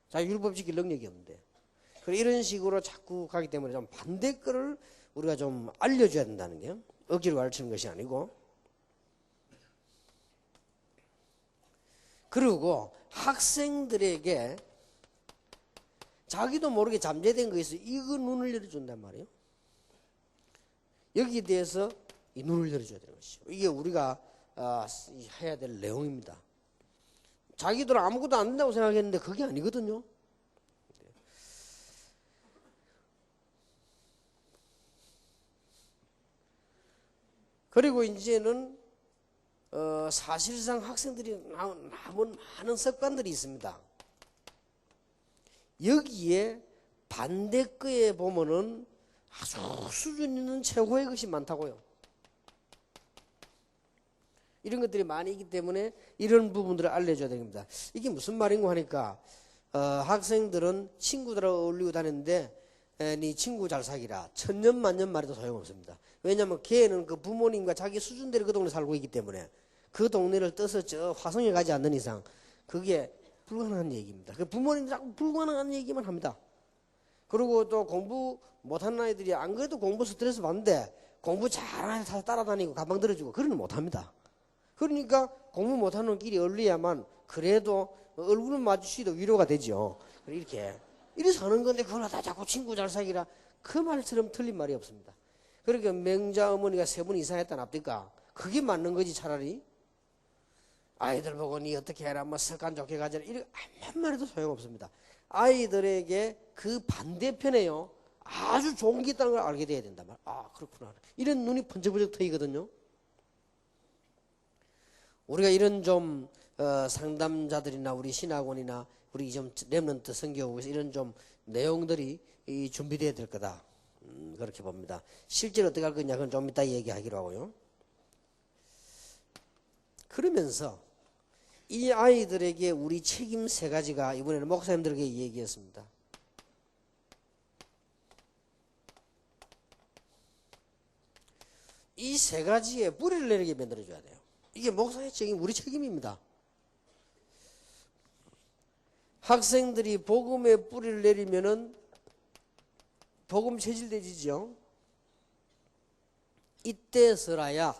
자, 율법 지킬 능력이 없는데. 이런 식으로 자꾸 가기 때문에 좀 반대 거를 우리가 좀 알려줘야 된다는 게 억지로 가르치는 것이 아니고. 그리고 학생들에게 자기도 모르게 잠재된 거 있어. 이거 눈을 열어준단 말이에요. 여기에 대해서 이 눈을 열어줘야 되는 것이죠. 이게 우리가 해야 될 내용입니다. 자기들은 아무것도 안 된다고 생각했는데 그게 아니거든요. 그리고 이제는 사실상 학생들이 남은 많은 습관들이 있습니다. 여기에 반대거에 보면은 아주 수준 있는 최고의 것이 많다고요. 이런 것들이 많이 있기 때문에 이런 부분들을 알려줘야 됩니다. 이게 무슨 말인가 하니까 학생들은 친구들하고 어울리고 다니는데 네 친구 잘 사귀라. 천년만년 말해도 소용없습니다. 왜냐하면 걔는 그 부모님과 자기 수준대로 그 동네 살고 있기 때문에 그 동네를 떠서 저 화성에 가지 않는 이상 그게 불가능한 얘기입니다. 그 부모님이 자꾸 불가능한 얘기만 합니다. 그리고 또 공부 못하는 아이들이 안 그래도 공부 스트레스 받는데 공부 잘하는 애들 따라다니고 가방 들어주고 그러는 못합니다. 그러니까 공부 못하는 길이 어울려야만 그래도 얼굴은 마주치도 위로가 되죠. 이래서 하는 건데 그걸 다 자꾸 친구 잘 사귀라 그 말처럼 틀린 말이 없습니다. 그러니까 맹자 어머니가 3번 이상했다 납니까? 그게 맞는 거지 차라리. 아이들 보고 니 어떻게 해라 뭐 습관 좋게 가져라 이렇게 한만 해도 소용없습니다. 아이들에게 그 반대편에요 아주 좋은 게 있다는 걸 알게 돼야 된단 말이야. 아 그렇구나 이런 눈이 번쩍번쩍 트이거든요. 우리가 이런 좀 상담자들이나 우리 신학원이나 우리 좀 렘넌트 선교국에서 이런 좀 내용들이 준비되어야 될 거다. 그렇게 봅니다. 실제로 어떻게 할 거냐 그건 좀 이따 얘기하기로 하고요. 그러면서 이 아이들에게 우리 책임 3가지가 이번에는 목사님들에게 얘기했습니다. 이 3가지에 뿌리를 내리게 만들어줘야 돼요. 이게 목사의 책임, 우리 책임입니다. 학생들이 복음에 뿌리를 내리면은 복음 체질되지죠. 이때서라야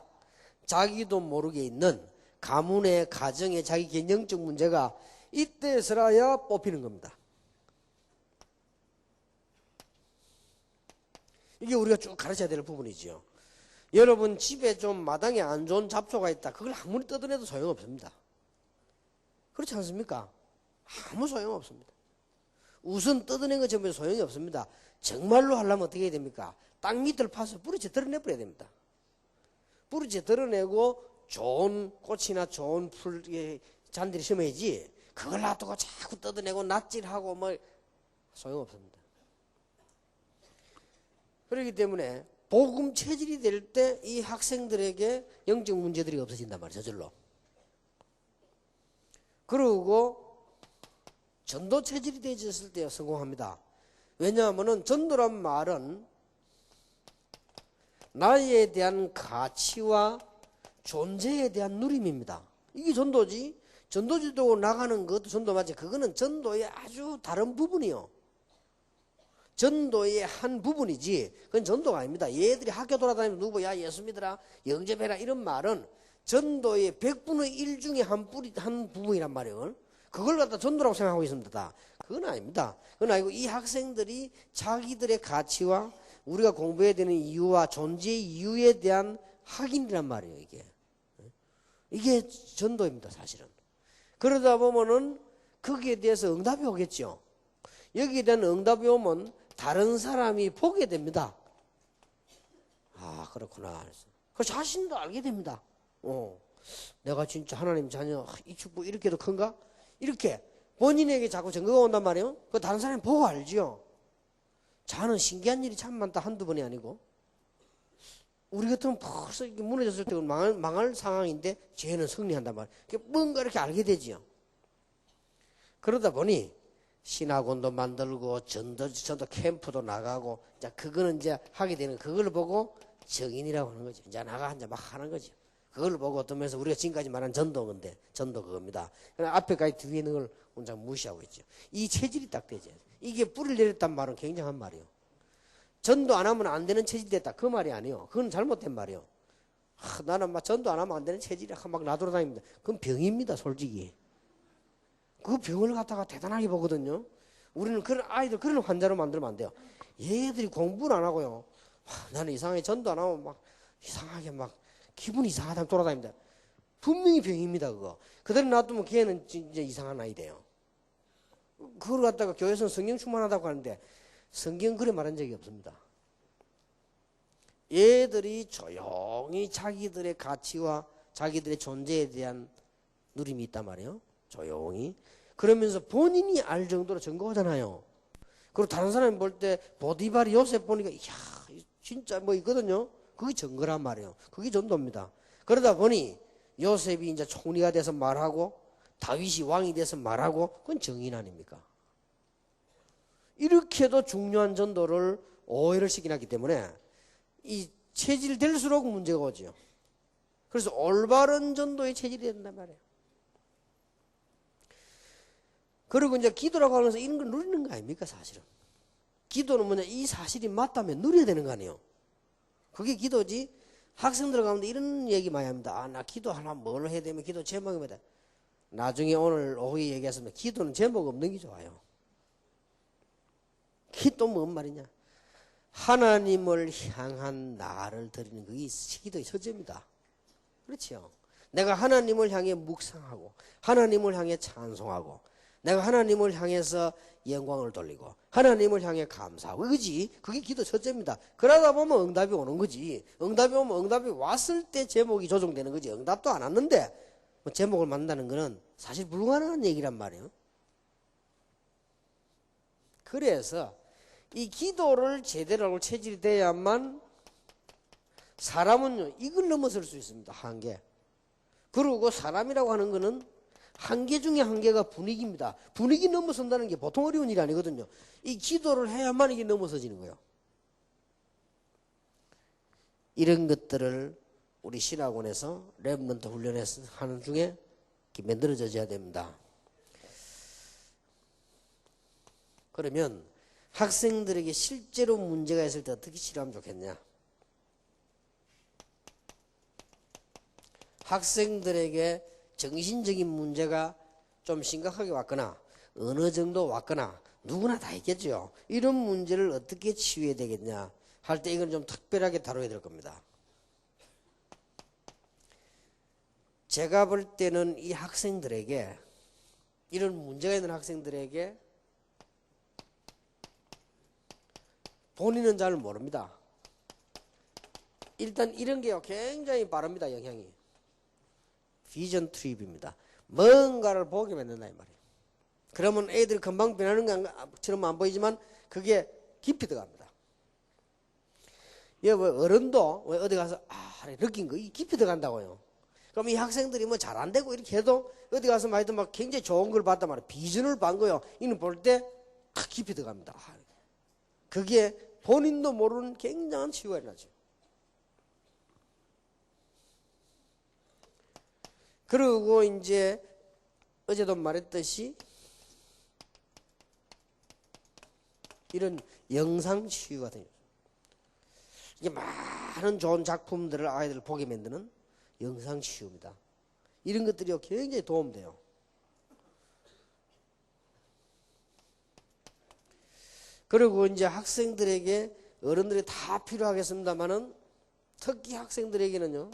자기도 모르게 있는 가문의 가정의 자기 개념적 문제가 이때서라야 뽑히는 겁니다. 이게 우리가 쭉 가르쳐야 될 부분이죠. 여러분 집에 좀 마당에 안 좋은 잡초가 있다. 그걸 아무리 뜯어내도 소용없습니다. 그렇지 않습니까? 아무 소용없습니다. 우선 뜯어낸 것 전부 소용이 없습니다. 정말로 하려면 어떻게 해야 됩니까? 땅 밑을 파서 뿌리째 드러내버려야 됩니다. 뿌리째 드러내고 좋은 꽃이나 좋은 풀 잔디를 심어야지 그걸 놔두고 자꾸 뜯어내고 낫질하고 뭐 소용없습니다. 그렇기 때문에 복음 체질이 될 때 이 학생들에게 영적 문제들이 없어진단 말이에요. 저절로. 그리고 전도 체질이 되어졌을 때 성공합니다. 왜냐하면 전도란 말은 나에 대한 가치와 존재에 대한 누림입니다. 이게 전도지. 전도지도 나가는 것도 전도 맞지. 그거는 전도의 아주 다른 부분이요. 전도의 한 부분이지 그건 전도가 아닙니다. 얘들이 학교 돌아다니면서 누구 야 예수 믿으라 영접해라 이런 말은 전도의 100분의 1 중에 한 부분이란 말이에요. 그걸 갖다 전도라고 생각하고 있습니다. 그건 아닙니다. 그건 아니고 이 학생들이 자기들의 가치와 우리가 공부해야 되는 이유와 존재의 이유에 대한 확인이란 말이에요. 이게 전도입니다. 사실은. 그러다 보면은 거기에 대해서 응답이 오겠죠. 여기에 대한 응답이 오면 다른 사람이 보게 됩니다. 아 그렇구나. 그 자신도 알게 됩니다. 내가 진짜 하나님 자녀 이 축복 이렇게도 큰가? 이렇게 본인에게 자꾸 증거가 온단 말이에요. 그 다른 사람이 보고 알지요. 자는 신기한 일이 참 많다. 한두 번이 아니고. 우리 같으면 벌써 이렇게 무너졌을 때 망할 상황인데 쟤는 승리한단 말이에요. 뭔가 이렇게 알게 되지요. 그러다 보니 신학원도 만들고 전도 캠프도 나가고 이제 그거는 이제 하게 되는 그걸 보고 정인이라고 하는 거죠. 이제 나가 이제 막 하는 거죠. 그걸 보고 어떤 면에서 우리가 지금까지 말한 전도인데 전도 그겁니다. 그러나 앞에까지 뒤에 있는 걸 혼자 무시하고 있죠. 이 체질이 딱 되죠. 이게 뿌리를 내렸단 말은 굉장한 말이에요. 전도 안 하면 안 되는 체질이 됐다. 그 말이 아니에요. 그건 잘못된 말이에요. 나는 막 전도 안 하면 안 되는 체질이 막 나돌아다닙니다. 그건 병입니다. 솔직히. 그 병을 갖다가 대단하게 보거든요. 우리는 그런 아이들 그런 환자로 만들면 안 돼요. 얘들이 공부를 안 하고요. 나는 이상하게 전도 안 하면 막 이상하게 막 기분이 이상하다 돌아다닙니다. 분명히 병입니다. 그거. 그대로 놔두면 걔는 진짜 이상한 아이 돼요. 그걸 갖다가 교회에서는 성경 충만하다고 하는데 성경 그래 말한 적이 없습니다. 얘들이 조용히 자기들의 가치와 자기들의 존재에 대한 누림이 있단 말이에요. 조용히. 그러면서 본인이 알 정도로 증거하잖아요. 그리고 다른 사람이 볼 때 보디바리 요셉 보니까 이야 진짜 뭐 있거든요. 그게 증거란 말이에요. 그게 전도입니다. 그러다 보니 요셉이 이제 총리가 돼서 말하고 다윗이 왕이 돼서 말하고 그건 정인 아닙니까? 이렇게도 중요한 전도를 오해를 시켜놨기 때문에 이 체질 될수록 문제가 오죠. 그래서 올바른 전도의 체질이 된단 말이에요. 그리고 이제 기도라고 하면서 이런 걸 누리는 거 아닙니까, 사실은? 기도는 뭐냐, 이 사실이 맞다면 누려야 되는 거 아니에요? 그게 기도지. 학생들 가운데 이런 얘기 많이 합니다. 아, 나 기도하려면 뭘 해야 되면 기도 제목이 뭐다. 나중에 오늘 오후에 얘기했습니다. 기도는 제목 없는 게 좋아요. 기도 뭔 말이냐? 하나님을 향한 나를 드리는 그게 기도의 서재입니다. 그렇죠? 내가 하나님을 향해 묵상하고 하나님을 향해 찬송하고 내가 하나님을 향해서 영광을 돌리고 하나님을 향해 감사하고 그지? 그게 기도 첫째입니다. 그러다 보면 응답이 오는 거지. 응답이 오면 응답이 왔을 때 제목이 조정되는 거지. 응답도 안 왔는데 뭐 제목을 만든다는 거는 사실 불가능한 얘기란 말이에요. 그래서 이 기도를 제대로 하고 체질이 돼야만 사람은요 이걸 넘어설 수 있습니다. 한계. 그리고 사람이라고 하는 거는 한계 중에 한계가 분위기입니다. 분위기 넘어선다는 게 보통 어려운 일이 아니거든요. 이 기도를 해야만 이게 넘어서지는 거예요. 이런 것들을 우리 신학원에서 랩런트 훈련에서 하는 중에 만들어져야 됩니다. 그러면 학생들에게 실제로 문제가 있을 때 어떻게 치료하면 좋겠냐? 학생들에게 정신적인 문제가 좀 심각하게 왔거나 어느 정도 왔거나 누구나 다 있겠죠. 이런 문제를 어떻게 치유해야 되겠냐 할 때 이건 좀 특별하게 다뤄야 될 겁니다. 제가 볼 때는 이 학생들에게 이런 문제가 있는 학생들에게 본인은 잘 모릅니다. 일단 이런 게요 굉장히 빠릅니다. 영향이. 비전 트립입니다. 뭔가를 보게 만든다 이 말이에요. 그러면 애들이 금방 변하는 것처럼 안 보이지만 그게 깊이 들어갑니다. 예, 뭐 어른도 왜 어디 가서 느낀 거 이 깊이 들어간다고요. 그럼 이 학생들이 뭐 잘 안 되고 이렇게 해도 어디 가서 말이든 막 굉장히 좋은 걸 봤단 말이에요. 비전을 본 거요. 이는 볼 때 탁 깊이 들어갑니다. 그게 본인도 모르는 굉장한 치유가 일어나죠. 그리고 이제 어제도 말했듯이 이런 영상 치유 같은 이게 많은 좋은 작품들을 아이들을 보게 만드는 영상 치유입니다. 이런 것들이 굉장히 도움돼요. 그리고 이제 학생들에게 어른들이 다 필요하겠습니다만은 특히 학생들에게는요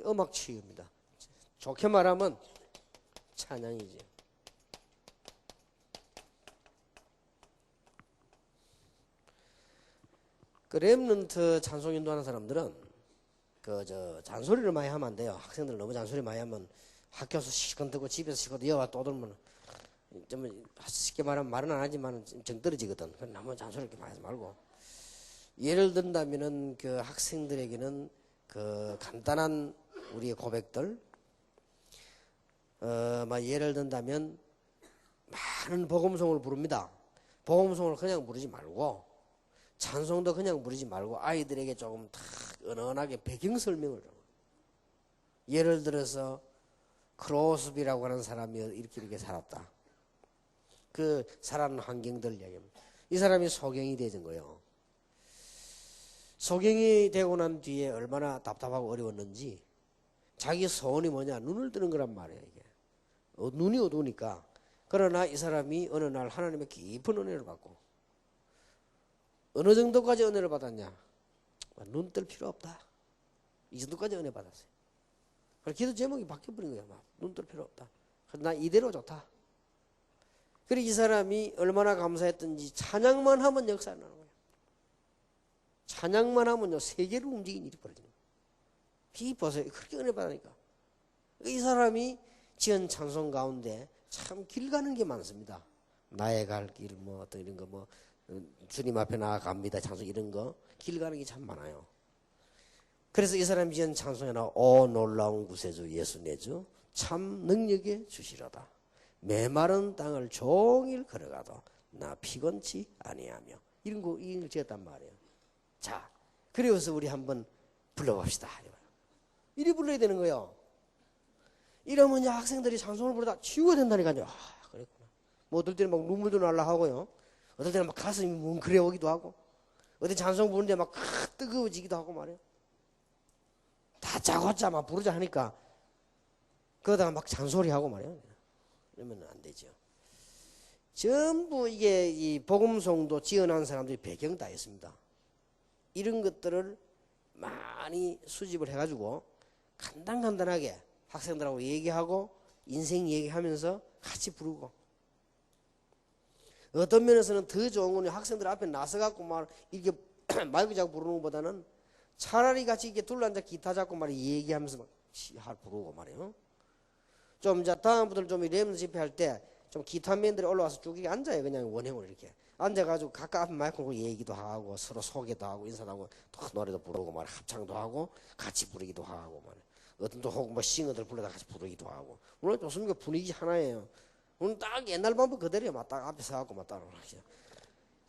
음악 치유입니다. 좋게 말하면 찬양이지. 그 렘넌트 찬송 인도하는 사람들은 잔소리를 많이 하면 안 돼요. 학생들 너무 잔소리 많이 하면 학교에서 시끄럽고 집에서 시끄럽고 여와 또 들면 좀 쉽게 말하면 말은 안 하지만 정 떨어지거든. 그럼 너무 잔소리 이렇게 많이 하지 말고 예를 든다면은 그 학생들에게는 그 간단한 우리의 고백들 예를 든다면 많은 복음송을 부릅니다. 복음송을 그냥 부르지 말고 찬송도 그냥 부르지 말고 아이들에게 조금 탁 은은하게 배경 설명을 좀. 예를 들어서 크로스비라고 하는 사람이 이렇게 살았다. 그 살아가는 환경들 이야기합니다. 이 사람이 소경이 되는 거예요. 소경이 되고 난 뒤에 얼마나 답답하고 어려웠는지 자기 소원이 뭐냐 눈을 뜨는 거란 말이에요. 이게 눈이 어두우니까. 그러나 이 사람이 어느 날 하나님의 깊은 은혜를 받고 어느 정도까지 은혜를 받았냐? 눈 뜰 필요 없다. 이 정도까지 은혜 받았어요. 그래서 기도 제목이 바뀌어버린 거예요. 눈 뜰 필요 없다. 나 이대로 좋다. 그리고 이 사람이 얼마나 감사했던지 찬양만 하면 역사가 나는 거예요. 찬양만 하면요 세계를 움직이는 일이 벌어지는 거예요. 이 보세요. 그렇게 은혜 받으니까. 이 사람이 지은 찬송 가운데 참 길 가는 게 많습니다. 나의 갈 길 뭐 어떤 이런 거 뭐 주님 앞에 나아갑니다. 찬송 이런 거 길 가는 게 참 많아요. 그래서 이 사람이 지은 찬송에 나와 오 놀라운 구세주 예수 내 주 참 능력에 주시로다. 메마른 땅을 종일 걸어가도 나 피곤치 아니하며 이런 거 지었단 말이에요. 자, 그래서 우리 한번 불러봅시다. 이리 불러야 되는 거예요. 이러면 이제 학생들이 찬송을 부르다 치유가 된다니까요. 그랬구나. 뭐 어떨 때는 막 눈물도 날라 하고요. 어떨 때는 막 가슴이 뭉클해오기도 하고 어디 찬송 부르는데 막 뜨거워지기도 하고 말이에요. 다짜고짜 막 부르자 하니까 그러다가 막 잔소리하고 말이에요. 이러면 안 되죠. 전부 이게 이 복음송도 지어낸 사람들이 배경 다 있습니다. 이런 것들을 많이 수집을 해가지고 간단하게 학생들하고 얘기하고 인생 얘기하면서 같이 부르고 어떤 면에서는 더 좋은 건 학생들 앞에 나서갖고 막 이렇게 마이크 잡고 부르는 것보다는 차라리 같이 이렇게 둘러앉아 기타 잡고 말이야 얘기하면서 막 부르고 말이에요. 좀 이제 다음부터 좀 렘넌트 집회할 때 좀 기타맨들이 올라와서 쭉 이렇게 앉아요. 그냥 원형으로 이렇게 앉아가지고 각각 앞에 마이크 보고 얘기도 하고 서로 소개도 하고 인사도 하고 또 노래도 부르고 말이야 합창도 하고 같이 부르기도 하고 말이야. 어떤 또 혹은 뭐 싱어들 불러다 같이 부르기도 하고 오늘 좋습니까? 분위기 하나예요. 오늘 딱 옛날 방법 그대로요. 막 딱 앞에 서갖고 막 따라 하시죠.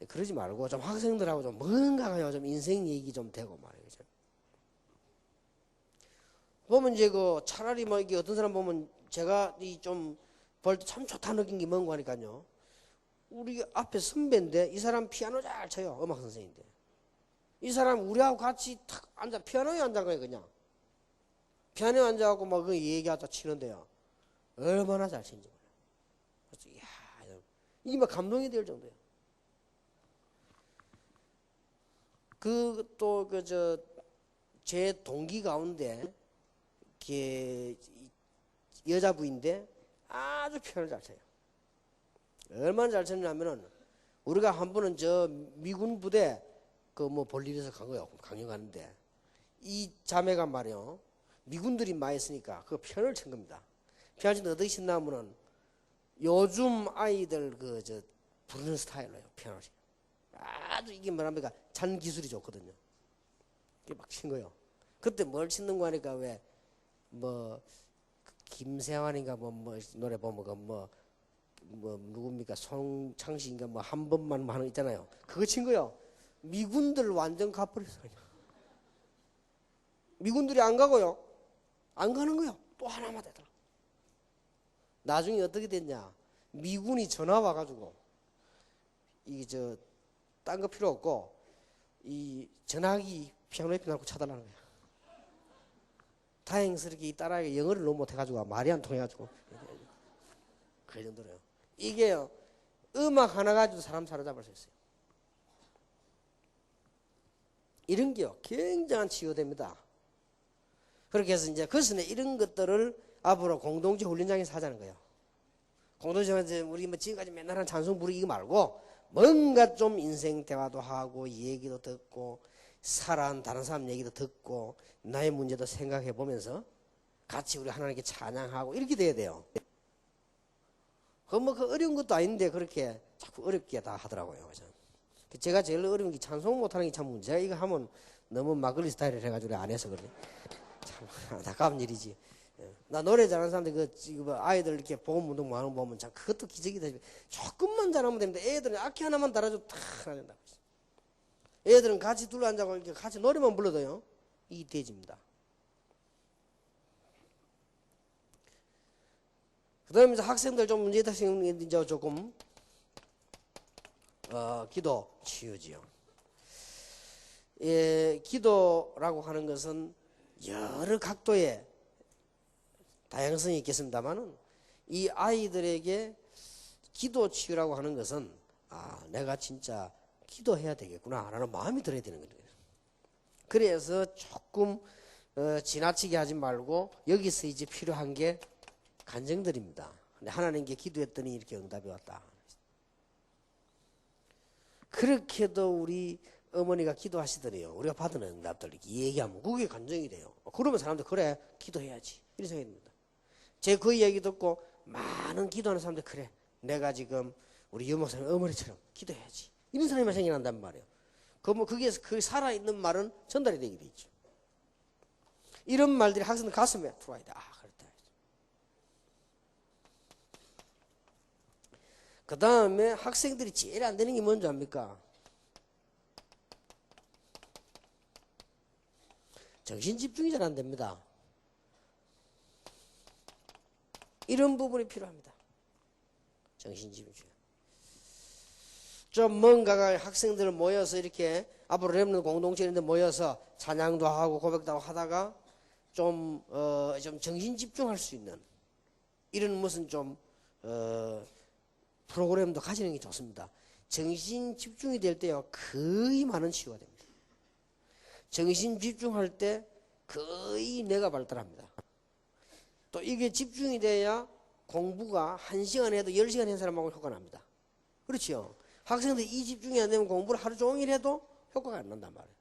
그러지 말고 좀 학생들하고 좀 뭔가요 좀 인생 얘기 좀 되고 말이에요. 보면 이제 그 차라리 뭐 이게 어떤 사람 보면 제가 이 좀 볼 때 참 좋다 느낀 게 뭔가 하니까요. 우리 앞에 선배인데 이 사람 피아노 잘 쳐요. 음악 선생인데 이 사람 우리하고 같이 탁 앉아 피아노에 앉은 거예요. 그냥 피아노에 앉아갖고 막 그 얘기하다 치는데요. 얼마나 잘 치는지 몰라요. 그래서 이야 이게 막 감동이 될 정도예요. 그 또 그 제 동기 가운데 여자부인데 아주 피아노를 잘 쳐요. 얼마나 잘 쳤냐면은 우리가 한 번은 저 미군 부대 그 뭐 볼 일에서 간 거예요. 강연 가는데 이 자매가 말이요 미군들이 많이 있으니까 그 피아노를 친 겁니다. 피아노 치는데 어떻게 친다면은 요즘 아이들 부르는 스타일로요. 피아노를 아주 이게 뭐랍니까? 잔 기술이 좋거든요. 이게 막 친 거요. 그때 뭘 치는 거 하니까 왜 뭐 김세환인가 뭐 노래 보면 뭐 누굽니까? 송창식인가 뭐 한 번만 하는 거 있잖아요. 그거 친 거요. 미군들 완전 갚버렸어요. 미군들이 안 가고요. 안 가는 거요. 또 하나만 되더라. 나중에 어떻게 됐냐? 미군이 전화 와가지고 이게 딴 거 필요 없고 이 전화기 피아노 옆에 놓고 쳐달라는 거야. 다행스럽게 이 딸아이가 영어를 너무 못해가지고 말이 안 통해가지고 그 정도로요. 이게요 음악 하나 가지고 사람 사로잡을 수 있어요. 이런 게요 굉장한 치유됩니다. 그렇게 해서 이제 그래서 이런 것들을 앞으로 공동체 훈련장에서 하자는 거예요. 공동체에서 우리 뭐 지금까지 맨날 한 찬송 부르기 이거 말고 뭔가 좀 인생 대화도 하고 얘기도 듣고 살아온 다른 사람 얘기도 듣고 나의 문제도 생각해 보면서 같이 우리 하나님께 찬양하고 이렇게 돼야 돼요. 그 어려운 것도 아닌데 그렇게 자꾸 어렵게 다 하더라고요. 제가 제일 어려운 게 찬송 못하는 게 참 문제야. 이거 하면 너무 막걸리 스타일을 해가지고 안 해서 그래. 참 안타까운 일이지. 나 노래 잘하는 사람들 아이들 이렇게 복음 운동 많은 거 보면 참 그것도 기적이다. 조금만 잘하면 됩니다. 애들은 악기 하나만 달아줘도 다 하나 된다고. 애들은 같이 둘러 앉아서 이렇게 같이 노래만 불러도요 이 돼집니다. 그다음에 이제 학생들 좀 문제 학생들 이제 조금 기도 치유지요. 예, 기도라고 하는 것은 여러 각도의 다양성이 있겠습니다만은 이 아이들에게 기도 치유라고 하는 것은 내가 진짜 기도해야 되겠구나 라는 마음이 들어야 되는 거예요. 그래서 조금 지나치게 하지 말고 여기서 이제 필요한 게 간증들입니다. 하나님께 기도했더니 이렇게 응답이 왔다. 그렇게도 우리 어머니가 기도하시더니요 우리가 받은 응답들 이렇게 얘기하면 그게 간증이 돼요. 그러면 사람들 그래 기도해야지 이런 생각이 듭니다. 제 그 얘기 듣고 많은 기도하는 사람들 그래 내가 지금 우리 유목사님 어머니처럼 기도해야지 이런 사람이 생겨난단 말이에요. 그게 살아있는 말은 전달이 되게 돼 있죠. 이런 말들이 학생들 가슴에 들어와야 돼. 그렇다. 그 다음에 학생들이 제일 안 되는 게 뭔지 압니까? 정신 집중이 잘 안 됩니다. 이런 부분이 필요합니다. 정신 집중. 좀 뭔가가 학생들 모여서 이렇게 앞으로 렘넌트 공동체 이런 데 모여서 찬양도 하고 고백도 하고 하다가 좀 정신 집중할 수 있는 이런 무슨 좀 프로그램도 가지는 게 좋습니다. 정신 집중이 될 때요 거의 많은 치유가 됩니다. 정신 집중할 때 거의 뇌가 발달합니다. 또 이게 집중이 돼야 공부가 1시간 해도 10시간 한 사람하고 효과가 납니다. 그렇죠? 학생들이 이 집중이 안 되면 공부를 하루 종일 해도 효과가 안 난단 말이에요.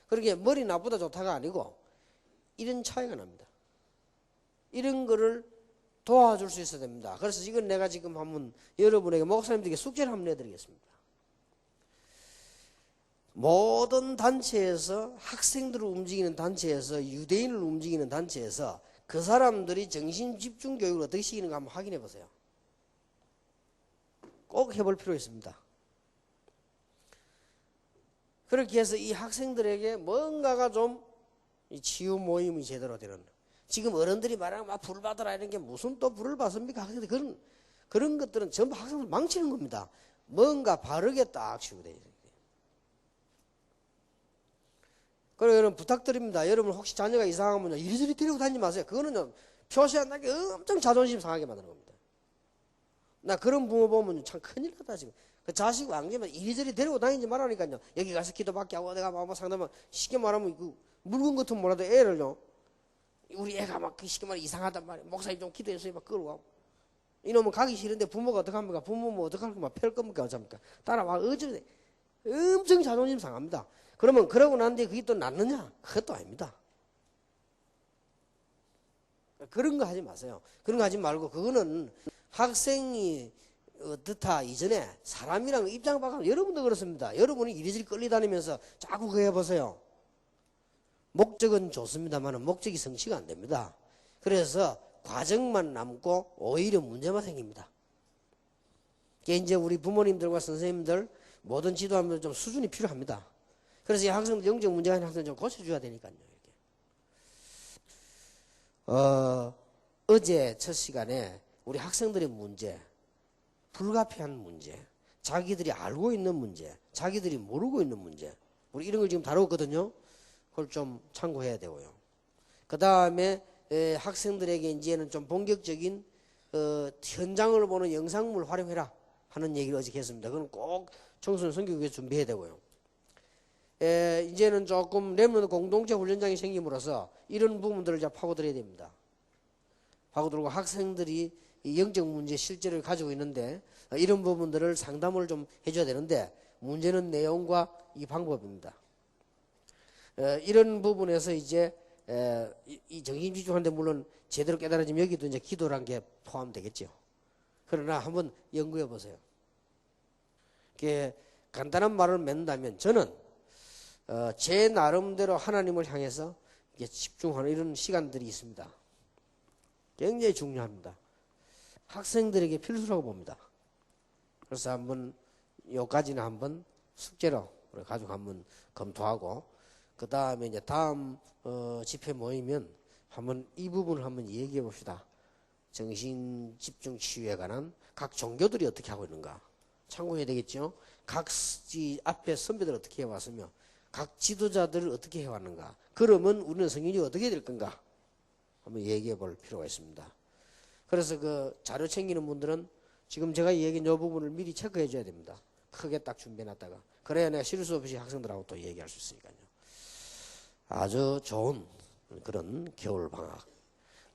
그러게 머리 나보다 좋다가 아니고 이런 차이가 납니다. 이런 거를 도와줄 수 있어야 됩니다. 그래서 이건 내가 지금 한번 여러분에게 목사님들에게 숙제를 한번 내드리겠습니다. 모든 단체에서 학생들을 움직이는 단체에서 유대인을 움직이는 단체에서 그 사람들이 정신 집중 교육을 어떻게 시키는가 한번 확인해 보세요. 꼭 해볼 필요가 있습니다. 그렇게 해서 이 학생들에게 뭔가가 좀 치유 모임이 제대로 되는 지금 어른들이 말하는 막 불 받아라 이런 게 무슨 또 불을 받습니까? 학생들 그런 것들은 전부 학생들 망치는 겁니다. 뭔가 바르게 딱 치유돼야 돼요. 그래서 여러분 부탁드립니다. 여러분 혹시 자녀가 이상하면 이리저리 데리고 다니지 마세요. 그거는 표시 안 나게 엄청 자존심 상하게 만드는 겁니다. 나 그런 부모 보면 참 큰일 났다 지금. 그 자식 왕자면 이리저리 데리고 다니지 말라니까요. 여기 가서 기도밖에 하고 내가 막 상담하면 쉽게 말하면 그 물건 같은 뭐라도 애를요. 우리 애가 막 쉽게 말하면 이상하단 말이에요. 목사님 좀 기도해서 막 끌고 가고. 이놈은 가기 싫은데 부모가 어떡합니까? 부모 뭐 어떡합니까? 팰 겁니까? 어쩝니까? 따라와 어쩌네. 엄청 자존심 상합니다. 그러면 그러고 난 뒤에 그게 또 낫느냐? 그것도 아닙니다. 그런 거 하지 마세요. 그런 거 하지 말고 그거는 학생이 어떻다 이전에 사람이랑 입장 바꾸면 여러분도 그렇습니다. 여러분이 이리저리 끌리다니면서 자꾸 그거 해보세요. 목적은 좋습니다만 목적이 성취가 안 됩니다. 그래서 과정만 남고 오히려 문제만 생깁니다. 이제 우리 부모님들과 선생님들 모든 지도하면 좀 수준이 필요합니다. 그래서 이 학생들 영적 문제가 있는 학생들 좀 고쳐줘야 되니까요. 어제 첫 시간에 우리 학생들의 문제, 불가피한 문제, 자기들이 알고 있는 문제, 자기들이 모르고 있는 문제, 우리 이런 걸 지금 다뤘거든요. 그걸 좀 참고해야 되고요. 그 다음에 학생들에게 이제는 좀 본격적인 현장을 보는 영상물 활용해라 하는 얘기를 어저께 했습니다. 그건 꼭 청소년 선교교회 준비해야 되고요. 이제는 조금 렘넌트 공동체 훈련장이 생김으로써 이런 부분들을 좀 파고들어야 됩니다. 파고들고 학생들이 이 영적 문제 실제를 가지고 있는데 이런 부분들을 상담을 좀 해줘야 되는데 문제는 내용과 이 방법입니다. 이런 부분에서 이제 이 정신 집중하는데 물론 제대로 깨달아지면 여기도 이제 기도란 게 포함되겠죠. 그러나 한번 연구해 보세요. 이렇게 간단한 말을 맺는다면 저는 제 나름대로 하나님을 향해서 집중하는 이런 시간들이 있습니다. 굉장히 중요합니다. 학생들에게 필수라고 봅니다. 그래서 한번 요까지는 한번 숙제로 가지고 한번 검토하고 그 다음에 이제 다음 집회 모이면 한번 이 부분을 한번 얘기해 봅시다. 정신 집중 치유에 관한 각 종교들이 어떻게 하고 있는가 참고해야 되겠죠. 각 앞에 선배들 어떻게 해왔으며 각 지도자들을 어떻게 해왔는가. 그러면 우리는 성인이 어떻게 될 건가 한번 얘기해 볼 필요가 있습니다. 그래서 그 자료 챙기는 분들은 지금 제가 얘기한 이 부분을 미리 체크해 줘야 됩니다. 크게 딱 준비해 놨다가 그래야 내가 실수 없이 학생들하고 또 얘기할 수 있으니까요. 아주 좋은 그런 겨울방학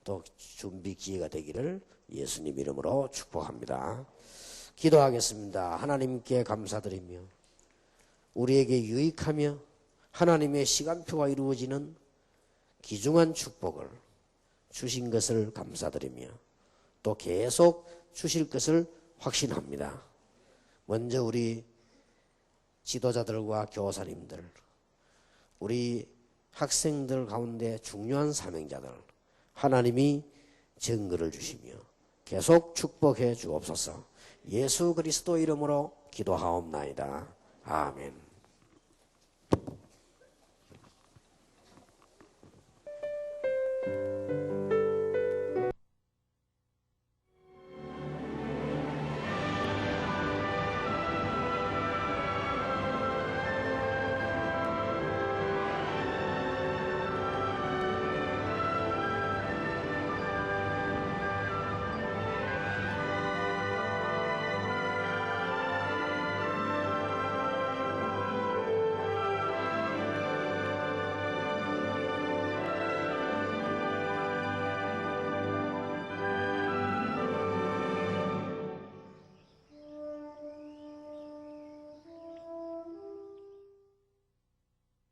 또 준비 기회가 되기를 예수님 이름으로 축복합니다. 기도하겠습니다. 하나님께 감사드리며 우리에게 유익하며 하나님의 시간표가 이루어지는 귀중한 축복을 주신 것을 감사드리며 또 계속 주실 것을 확신합니다. 먼저 우리 지도자들과 교사님들, 우리 학생들 가운데 중요한 사명자들 하나님이 증거를 주시며 계속 축복해 주옵소서. 예수 그리스도 이름으로 기도하옵나이다. 아멘.